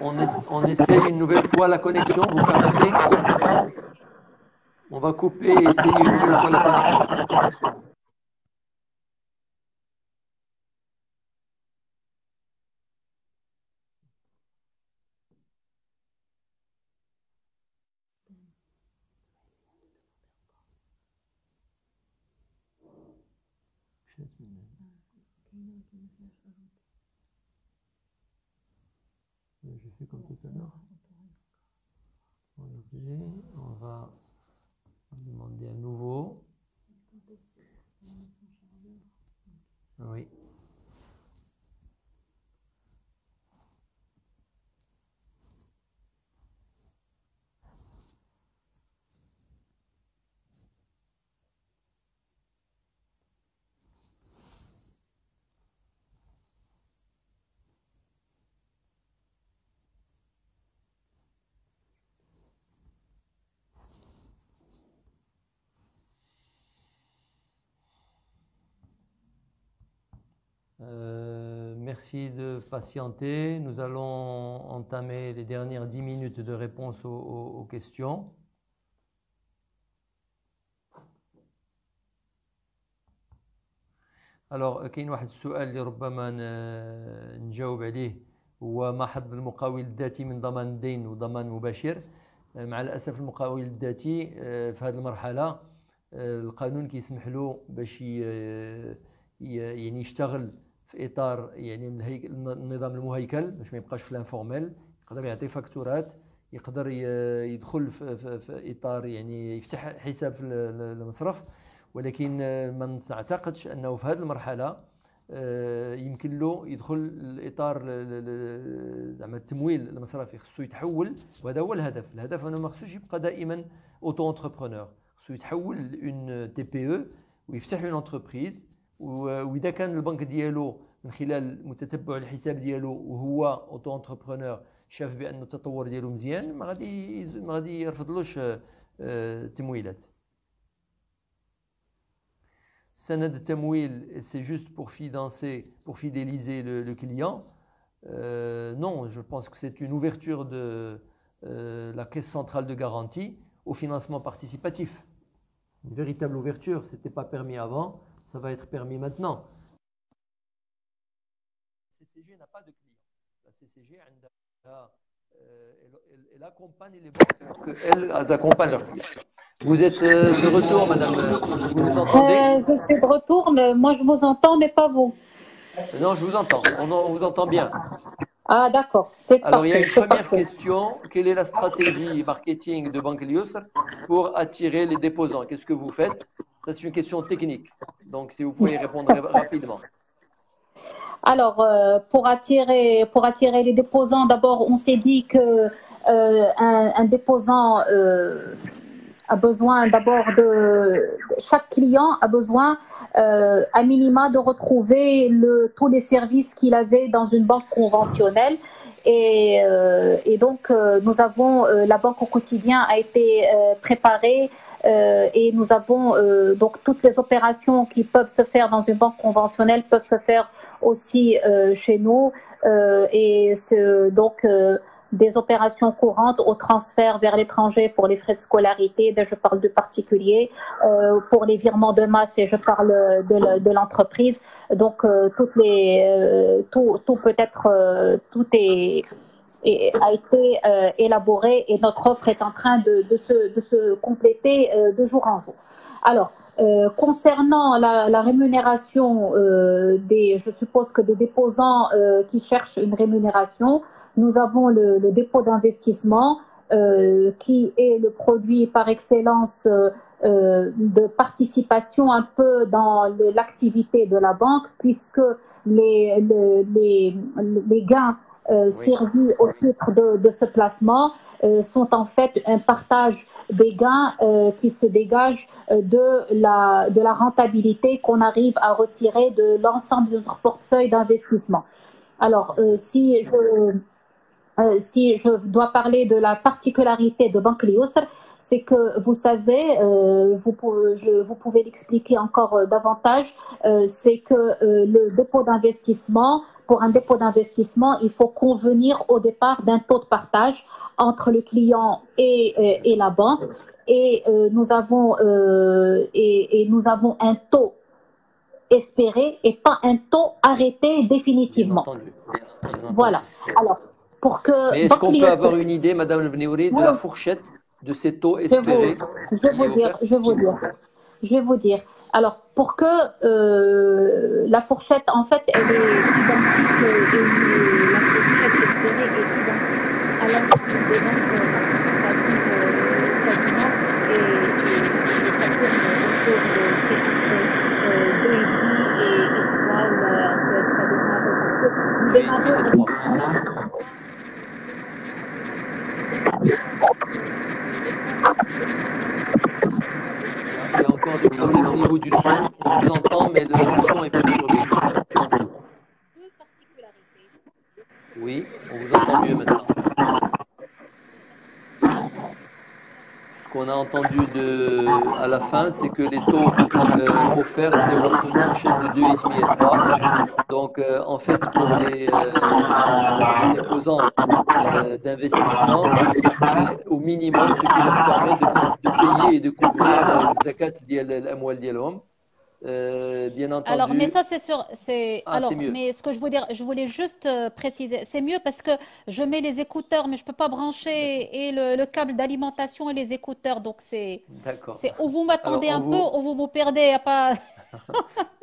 On essaie une nouvelle fois la connexion. Vous permettez? On va couper et essayer une nouvelle fois la connexion. Je fais comme tout à l'heure. On va demander à nouveau. Oui. Merci de patienter. Nous allons entamer les dernières 10 minutes de réponse aux questions. Alors, كاين واحد السؤال اللي ربما نجاوب عليه، هو ما حظ المقاول الذاتي من ضمان الدين وضمان مباشر. مع الأسف المقاول الذاتي في هذه المرحلة القانون كيسمح له باش يعني يشتغل في اطار يعني النظام المهيكل باش ما يبقاش في الانفورميل، يقدر يعطي فاكتورات، يقدر يدخل في اطار يعني يفتح حساب في المصرف، ولكن ما نعتقدش انه في هذه المرحله يمكن له يدخل الاطار زعما التمويل المصرفي، خصو يتحول، وهذا هو الهدف انه ما خصوش يبقى دائما اوتو انتربرونور، خصو يتحول اون تي بي او ويفتح اون انتربريز، واذا كان البنك ديالو من خلال متتبع الحساب ديالو وهو اوتو انتربرونور شاف بان التطور ديالو مزيان، ما غادي يرفضلوش تمويلات. سند التمويل c'est juste pour fidéliser le client. Non, je pense que c'est une ouverture de la caisse centrale de garantie au financement participatif. Une véritable ouverture, ce n'était pas permis avant, ça va être permis maintenant. La CCG n'a pas de client. La CCG, elle accompagne les banques, elles accompagnent leurs clients. Vous êtes de retour, madame, vous nous entendez? Je suis de retour, mais moi je vous entends, mais pas vous. Non, je vous entends, on vous entend bien. Ah d'accord, c'est parfait. Alors il y a une première question, quelle est la stratégie marketing de Banque Al-Yusr pour attirer les déposants? Qu'est-ce que vous faites? Ça c'est une question technique, donc si vous pouvez répondre rapidement. Alors, pour attirer les déposants, d'abord, on s'est dit que un déposant a besoin d'abord chaque client a besoin à minima de retrouver tous les services qu'il avait dans une banque conventionnelle. Et donc, nous avons la banque au quotidien a été préparée et nous avons donc toutes les opérations qui peuvent se faire dans une banque conventionnelle peuvent se faire aussi chez nous et donc des opérations courantes au transfert vers l'étranger pour les frais de scolarité, je parle de particuliers, pour les virements de masse et je parle de l'entreprise. Donc tout peut être tout a été élaboré et notre offre est en train de se compléter de jour en jour. Alors, concernant la rémunération je suppose que des déposants qui cherchent une rémunération, nous avons le dépôt d'investissement qui est le produit par excellence de participation un peu dans l'activité de la banque, puisque les gains servis au titre de ce placement sont en fait un partage des gains qui se dégagent de la rentabilité qu'on arrive à retirer de l'ensemble de notre portefeuille d'investissement. Alors, si je dois parler de la particularité de Banque Al-Yusr, c'est que vous savez, vous pouvez l'expliquer encore davantage, c'est que le dépôt d'investissement, pour un dépôt d'investissement, il faut convenir au départ d'un taux de partage entre le client et la banque, et nous avons un taux espéré et pas un taux arrêté définitivement. Bien entendu. Voilà. Alors, pour que mais est-ce qu'on peut avoir une idée, Madame Le Bniouri, de la fourchette de ces taux espérés? Je vais vous dire. Alors, pour que la fourchette, en fait, elle est identique, la fourchette espérée est identique à l'ensemble des banques participatives quasiment, et ça tourne autour de ces chiffres 2,5 et 3, ou ça dépend un peu, parce que nous démarrons. Il y a encore des problèmes au niveau du son. On vous entend, mais le son est perturbé. Deux particularités. Oui, on vous entend mieux maintenant. Ce qu'on a entendu à la fin, c'est que les taux offerts étaient entre une fourchette de 2,5 et 3. Donc, en fait, pour les déposants d'investissement, au minimum, ce qui leur permet de payer et de couvrir le zakat d'Amwal Dialhom. Bien entendu. Alors, mais ça, c'est sûr. Alors, mais ce que je veux dire, je voulais juste préciser, c'est mieux parce que je mets les écouteurs, mais je peux pas brancher et le câble d'alimentation et les écouteurs. Donc, c'est où vous m'attendez un peu, ou vous me perdez. Pas...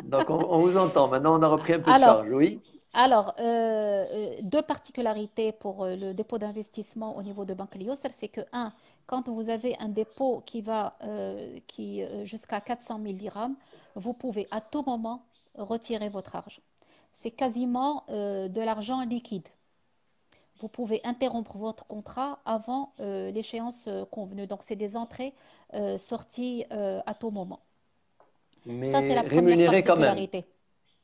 Donc, on vous entend. Maintenant, on a repris un peu de charge, oui. Alors, deux particularités pour le dépôt d'investissement au niveau de Banque Al-Yusr, c'est que, quand vous avez un dépôt qui va jusqu'à 400 000 dirhams, vous pouvez à tout moment retirer votre argent. C'est quasiment de l'argent liquide. Vous pouvez interrompre votre contrat avant l'échéance convenue. Donc, c'est des entrées sorties à tout moment. Mais ça, c'est la première particularité. Quand même.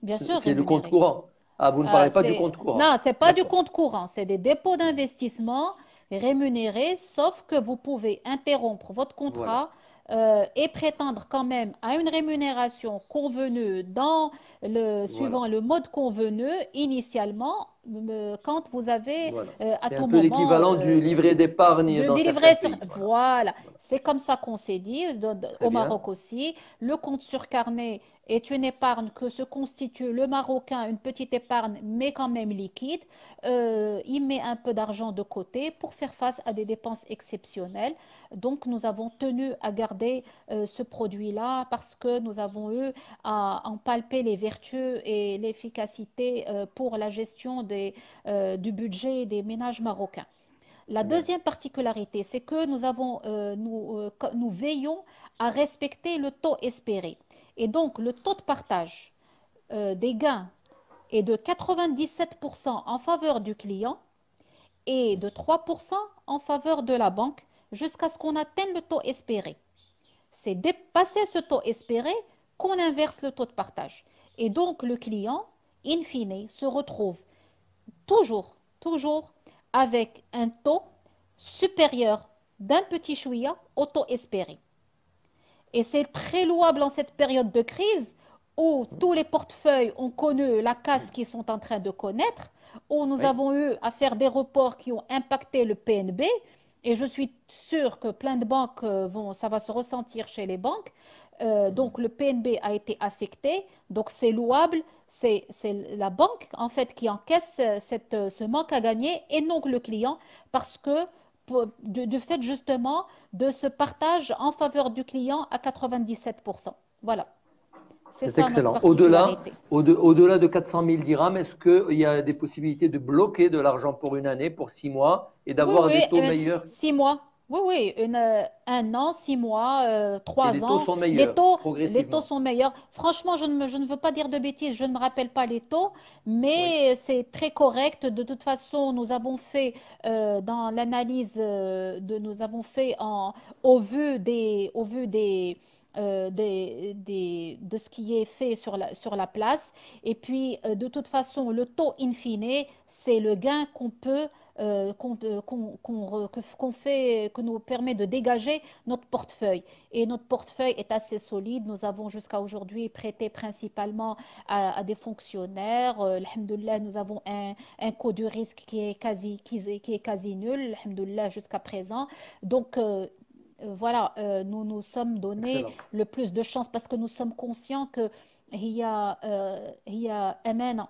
Bien sûr, c'est le compte courant. Ah, vous ne parlez pas du compte courant. Non, ce n'est pas du compte courant. C'est des dépôts d'investissement rémunérés, sauf que vous pouvez interrompre votre contrat et prétendre quand même à une rémunération convenue suivant le mode convenu initialement, quand vous avez à tout moment... C'est un peu l'équivalent du livret d'épargne dans certains pays. Voilà, c'est comme ça qu'on s'est dit, au Maroc aussi. Le compte sur carnet est une épargne que se constitue le Marocain, une petite épargne, mais quand même liquide. Il met un peu d'argent de côté pour faire face à des dépenses exceptionnelles. Donc, nous avons tenu à garder ce produit-là parce que nous avons eu à en palper les vertus et l'efficacité pour la gestion du budget des ménages marocains. La deuxième particularité, c'est que nous veillons à respecter le taux espéré. Et donc, le taux de partage des gains est de 97% en faveur du client et de 3% en faveur de la banque jusqu'à ce qu'on atteigne le taux espéré. C'est dépasser ce taux espéré qu'on inverse le taux de partage. Et donc, le client, in fine, se retrouve toujours avec un taux supérieur d'un petit chouïa au taux espéré. Et c'est très louable en cette période de crise où tous les portefeuilles ont connu la casse qu'ils sont en train de connaître, où nous Oui. avons eu à faire des reports qui ont impacté le PNB. Et je suis sûre que plein de banques ça va se ressentir chez les banques. Donc le PNB a été affecté, donc c'est louable, c'est la banque en fait qui encaisse ce manque à gagner et non le client parce que du fait justement de ce partage en faveur du client à 97%. Voilà, c'est C'est ça notre excellent. Au-delà, particularité. au-delà de 400 000 dirhams, est-ce qu'il y a des possibilités de bloquer de l'argent pour une année, pour 6 mois, et Oui, d'avoir oui, des taux meilleurs? 6 mois. Oui, oui, un an, 6 mois, Et trois les taux ans. sont Les meilleurs, taux, les taux progressivement. sont meilleurs. Franchement, je ne veux pas dire de bêtises, je ne me rappelle pas les taux, Oui. mais c'est très correct. De toute façon, nous avons fait dans l'analyse nous avons fait de ce qui est fait sur la place. Et puis, de toute façon, le taux in fine, c'est le gain qu'on peut qu'on fait, que nous permet de dégager notre portefeuille. Et notre portefeuille est assez solide. Nous avons jusqu'à aujourd'hui prêté principalement à des fonctionnaires. Alhamdoulilah, nous avons un coût du risque qui est quasi nul, alhamdoulilah, jusqu'à présent. Donc, voilà, nous nous sommes donné Excellent. le plus de chance parce que nous sommes conscients que هي أمانة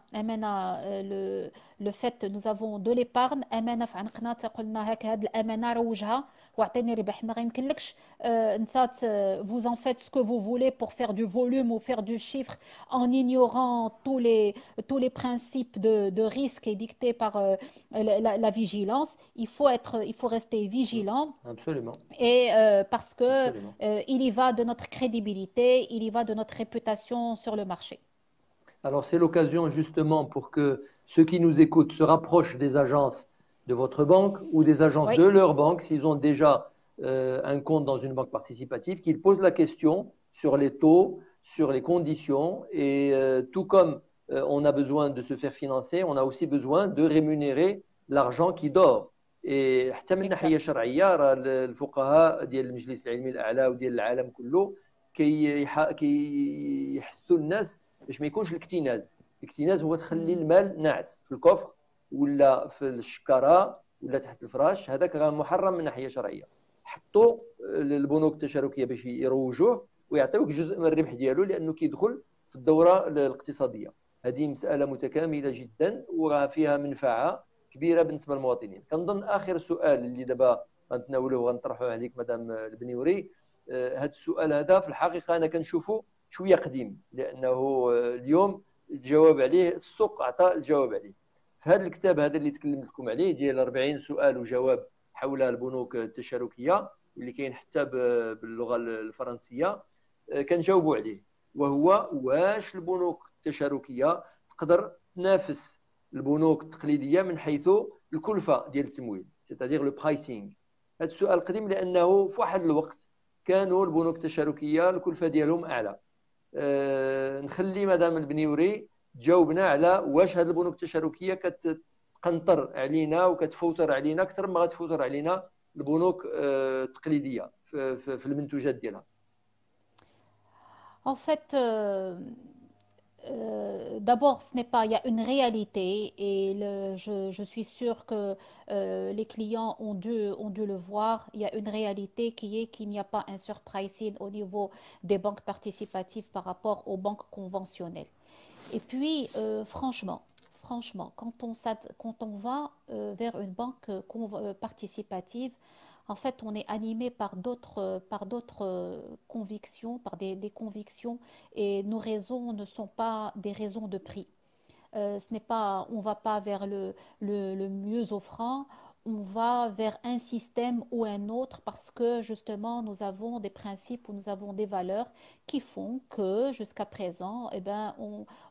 le fait nous avons de l'épargne أمانة في عنقنا قلنا هكا هاد الأمانة روجها واعطيني ربح ما يمكنلكش نسات vous en faites ce que vous voulez pour faire du volume ou faire du chiffre en ignorant tous les principes de risque dictés par la vigilance. Il faut rester vigilant Absolument. et parce que Absolument. il y va de notre crédibilité, il y va de notre réputation sur le marché. Alors, c'est l'occasion justement pour que ceux qui nous écoutent se rapprochent des agences de votre banque ou des agences Oui, de leur banque, s'ils ont déjà un compte dans une banque participative, qu'ils posent la question sur les taux, sur les conditions. Et tout comme on a besoin de se faire financer, on a aussi besoin de rémunérer l'argent qui dort. Et حتى من ناحية exact. شرعية راه الفقهاء ديال المجلس العلمي الأعلى وديال العالم كله كيحثوا الناس باش ما يكونش الاكتناز هو تخلي المال ناعس في الكفر ولا في الشكاره ولا تحت الفراش، هذاك راه محرم من ناحيه شرعيه. حطوا البنوك التشاركيه باش يروجوه ويعطيوك جزء من الربح ديالو لانه كيدخل في الدوره الاقتصاديه. هذه مساله متكامله جدا وراه فيها منفعه كبيره بالنسبه للمواطنين. كنظن اخر سؤال اللي دابا غنتناولوه وغنطرحوه عليك مدام البنيوري، هذا السؤال هذا في الحقيقه انا كنشوفه شويه قديم لانه اليوم الجواب عليه السوق عطى الجواب عليه. في هذا الكتاب هذا اللي تكلمت لكم عليه ديال 40 سؤال وجواب حول البنوك التشاركيه اللي كاين حتى باللغه الفرنسيه، كنجاوبوا عليه، وهو واش البنوك التشاركيه تقدر تنافس البنوك التقليديه من حيث الكلفه ديال التمويل، سيتادير لو برايسينغ. هذا السؤال قديم لانه في واحد الوقت كانوا البنوك التشاركيه الكلفه ديالهم اعلى. نخلي مدام البنيوري تجاوبنا على واش هذه البنوك التشاركيه كتقنطر علينا وكتفوتر علينا اكثر ما غتفوتر علينا البنوك التقليديه في المنتوجات ديالها. En fait, d'abord, ce n'est pas, il y a une réalité et je suis sûre que les clients ont dû le voir. Il y a une réalité qui est qu'il n'y a pas un surpricing au niveau des banques participatives par rapport aux banques conventionnelles. Et puis, franchement, quand on va vers une banque participative, en fait, on est animé par d'autres convictions, par des convictions, et nos raisons ne sont pas des raisons de prix. Ce n'est pas, on ne va pas vers le mieux offrant, on va vers un système ou un autre parce que justement nous avons des principes ou nous avons des valeurs qui font que jusqu'à présent, eh ben,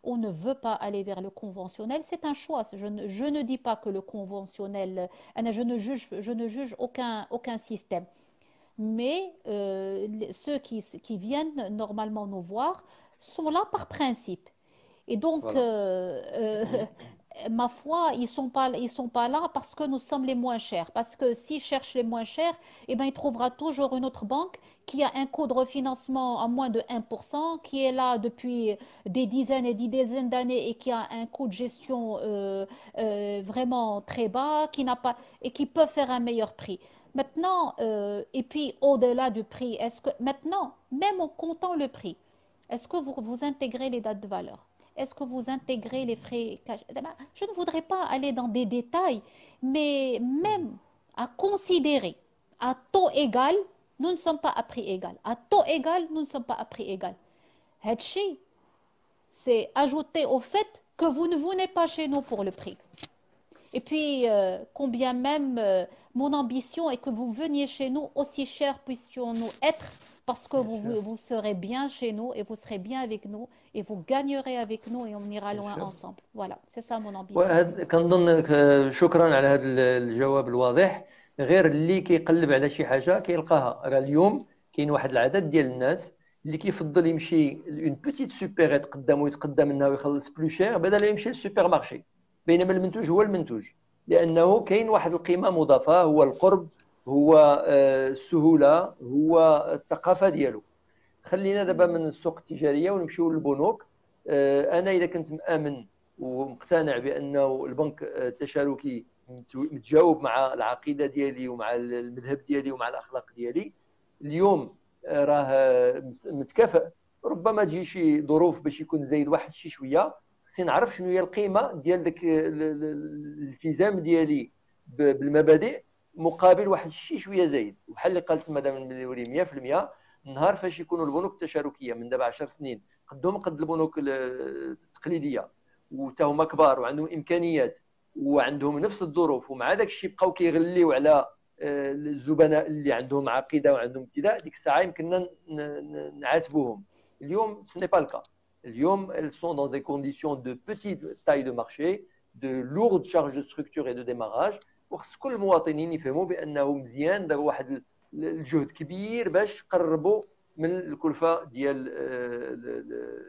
on ne veut pas aller vers le conventionnel. C'est un choix. Je ne dis pas que le conventionnel, je ne juge aucun système. Mais ceux qui viennent normalement nous voir sont là par principe. Et donc, Voilà. ma foi, ils sont pas là parce que nous sommes les moins chers. Parce que s'ils cherchent les moins chers, eh ben, il trouvera toujours une autre banque qui a un coût de refinancement à moins de 1%, qui est là depuis des dizaines et des dizaines d'années et qui a un coût de gestion vraiment très bas, qui n'a pas et qui peut faire un meilleur prix. Maintenant, et puis au-delà du prix, est-ce que maintenant, même en comptant le prix, est-ce que vous intégrez les dates de valeur? Est-ce que vous intégrez les frais cash? Je ne voudrais pas aller dans des détails, mais même à considérer à taux égal, nous ne sommes pas à prix égal. À taux égal, nous ne sommes pas à prix égal. Hatchi, c'est ajouter au fait que vous ne venez pas chez nous pour le prix. Et puis, combien même mon ambition est que vous veniez chez nous, aussi cher puissions-nous être, parce que vous serez bien chez nous et vous serez bien avec nous et vous gagnerez avec nous et on ira Bien loin sûr. ensemble. Voilà, c'est ça mon ambition. كنظن شكرا على هذا الجواب الواضح. غير اللي كيقلب على شي حاجه كيلقاها. راه اليوم كاين واحد العدد ديال الناس اللي كيفضل يمشي اون بيتيت سوبيريت قدامه يتقدم منها ويخلص بلو شير بدل ما يمشي للسوبر مارشي، بينما المنتوج هو المنتوج، لانه كاين واحد القيمه مضافه، هو القرب، هو السهوله، هو الثقافه ديالو. خلينا دابا من السوق التجاريه ونمشيو للبنوك. انا اذا كنت مامن ومقتنع بانه البنك التشاركي متجاوب مع العقيده ديالي ومع المذهب ديالي ومع الاخلاق ديالي، اليوم راه متكافئ. ربما تجي شي ظروف باش يكون زايد واحد شي شويه، خصني نعرف شنو هي القيمه ديال داك الالتزام ديالي بالمبادئ مقابل واحد شي شويه زايد. وبحال اللي قالت مدام المدوري 100%، النهار فاش يكونوا البنوك التشاركيه من دابا 10 سنين قدهم قد البنوك التقليديه وتا هما كبار وعندهم امكانيات وعندهم نفس الظروف، ومع داك الشيء بقاو كيغليو على الزبناء اللي عندهم عقيده وعندهم ابتداء، ديك الساعه يمكننا نعاتبوهم. اليوم ce n'est pas le cas. اليوم elles sont dans des conditions de petite taille de marché, de lourdes charges de structure et de démarrage. وخص كل المواطنين يفهموا بانه مزيان دابا واحد الجهد كبير باش قربوا من الكلفه ديال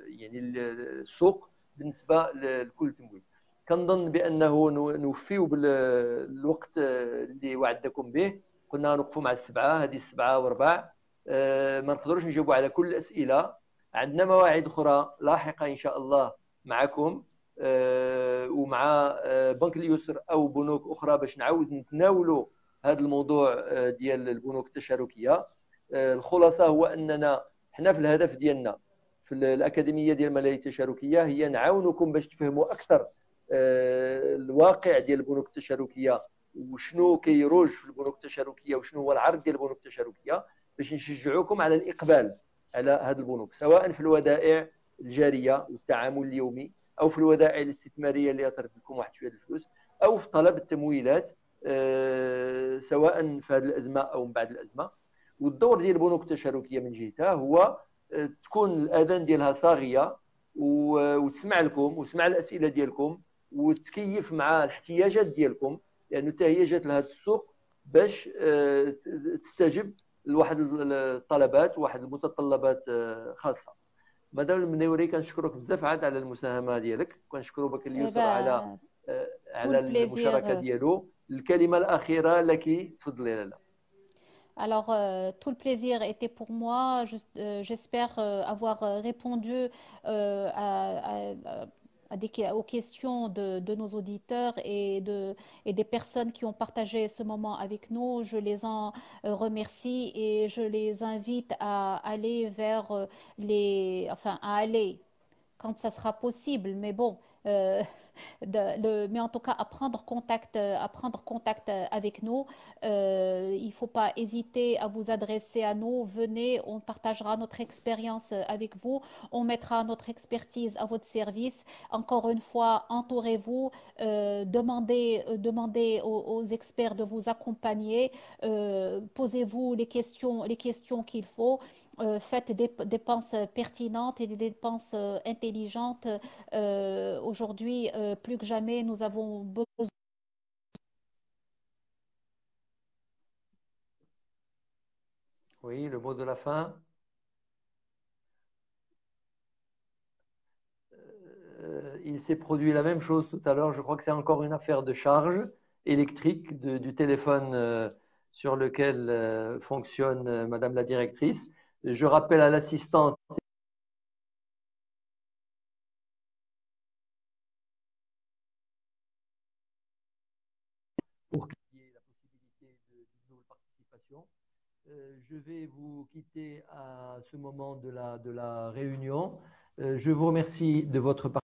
يعني السوق بالنسبه لكل تمويل. كنظن بانه نوفيو بالوقت اللي وعدناكم به. قلنا نوقفوا مع السبعه، هذه السبعه وربع. ما نقدروش نجاوبوا على كل الاسئله، عندنا مواعيد اخرى لاحقه ان شاء الله معكم ومع بنك اليسر او بنوك اخرى باش نعاود نتناولوا هذا الموضوع ديال البنوك التشاركيه. الخلاصه هو اننا حنا في الهدف ديالنا في الاكاديميه ديال الملاهي التشاركيه هي نعاونكم باش تفهموا اكثر الواقع ديال البنوك التشاركيه وشنو كيروج في البنوك التشاركيه وشنو هو العرض ديال البنوك التشاركيه، باش نشجعوكم على الاقبال على هذه البنوك، سواء في الودائع الجاريه والتعامل اليومي، او في الودائع الاستثماريه اللي ترد لكم واحد شويه الفلوس، او في طلب التمويلات سواء في هذه الازمه او من بعد الازمه. والدور ديال البنوك التشاركيه من جهتها هو تكون الاذان ديالها صاغيه وتسمع لكم وتسمع الاسئله ديالكم وتكيف مع الاحتياجات ديالكم، لانه حتى هي جات لهذا السوق باش تستجب لواحد الطلبات وواحد المتطلبات خاصه. مدام المنوري كنشكرك بزاف عاد على المساهمه ديالك، وكنشكروا بك اليسر على المشاركه ديالو. الكلمه الاخيره لك، تفضلي. لاله. Alors, tout le plaisir était pour moi. J'espère avoir répondu aux questions de nos auditeurs et des personnes qui ont partagé ce moment avec nous. Je les en remercie et je les invite à aller vers enfin, à aller quand ça sera possible. Mais bon, mais en tout cas à prendre contact avec nous. Il ne faut pas hésiter à vous adresser à nous. Venez, on partagera notre expérience avec vous. On mettra notre expertise à votre service. Encore une fois, entourez-vous, demandez aux experts de vous accompagner, posez-vous les questions qu'il faut. Faites des dépenses pertinentes et des dépenses intelligentes. Aujourd'hui, plus que jamais, nous avons besoin. Oui, le mot de la fin. il s'est produit la même chose tout à l'heure. Je crois que c'est encore une affaire de charge électrique du téléphone sur lequel fonctionne Madame la directrice. Je rappelle à l'assistance pour qu'il y ait la possibilité d'une nouvelle participation. Je vais vous quitter à ce moment de la réunion. Je vous remercie de votre participation.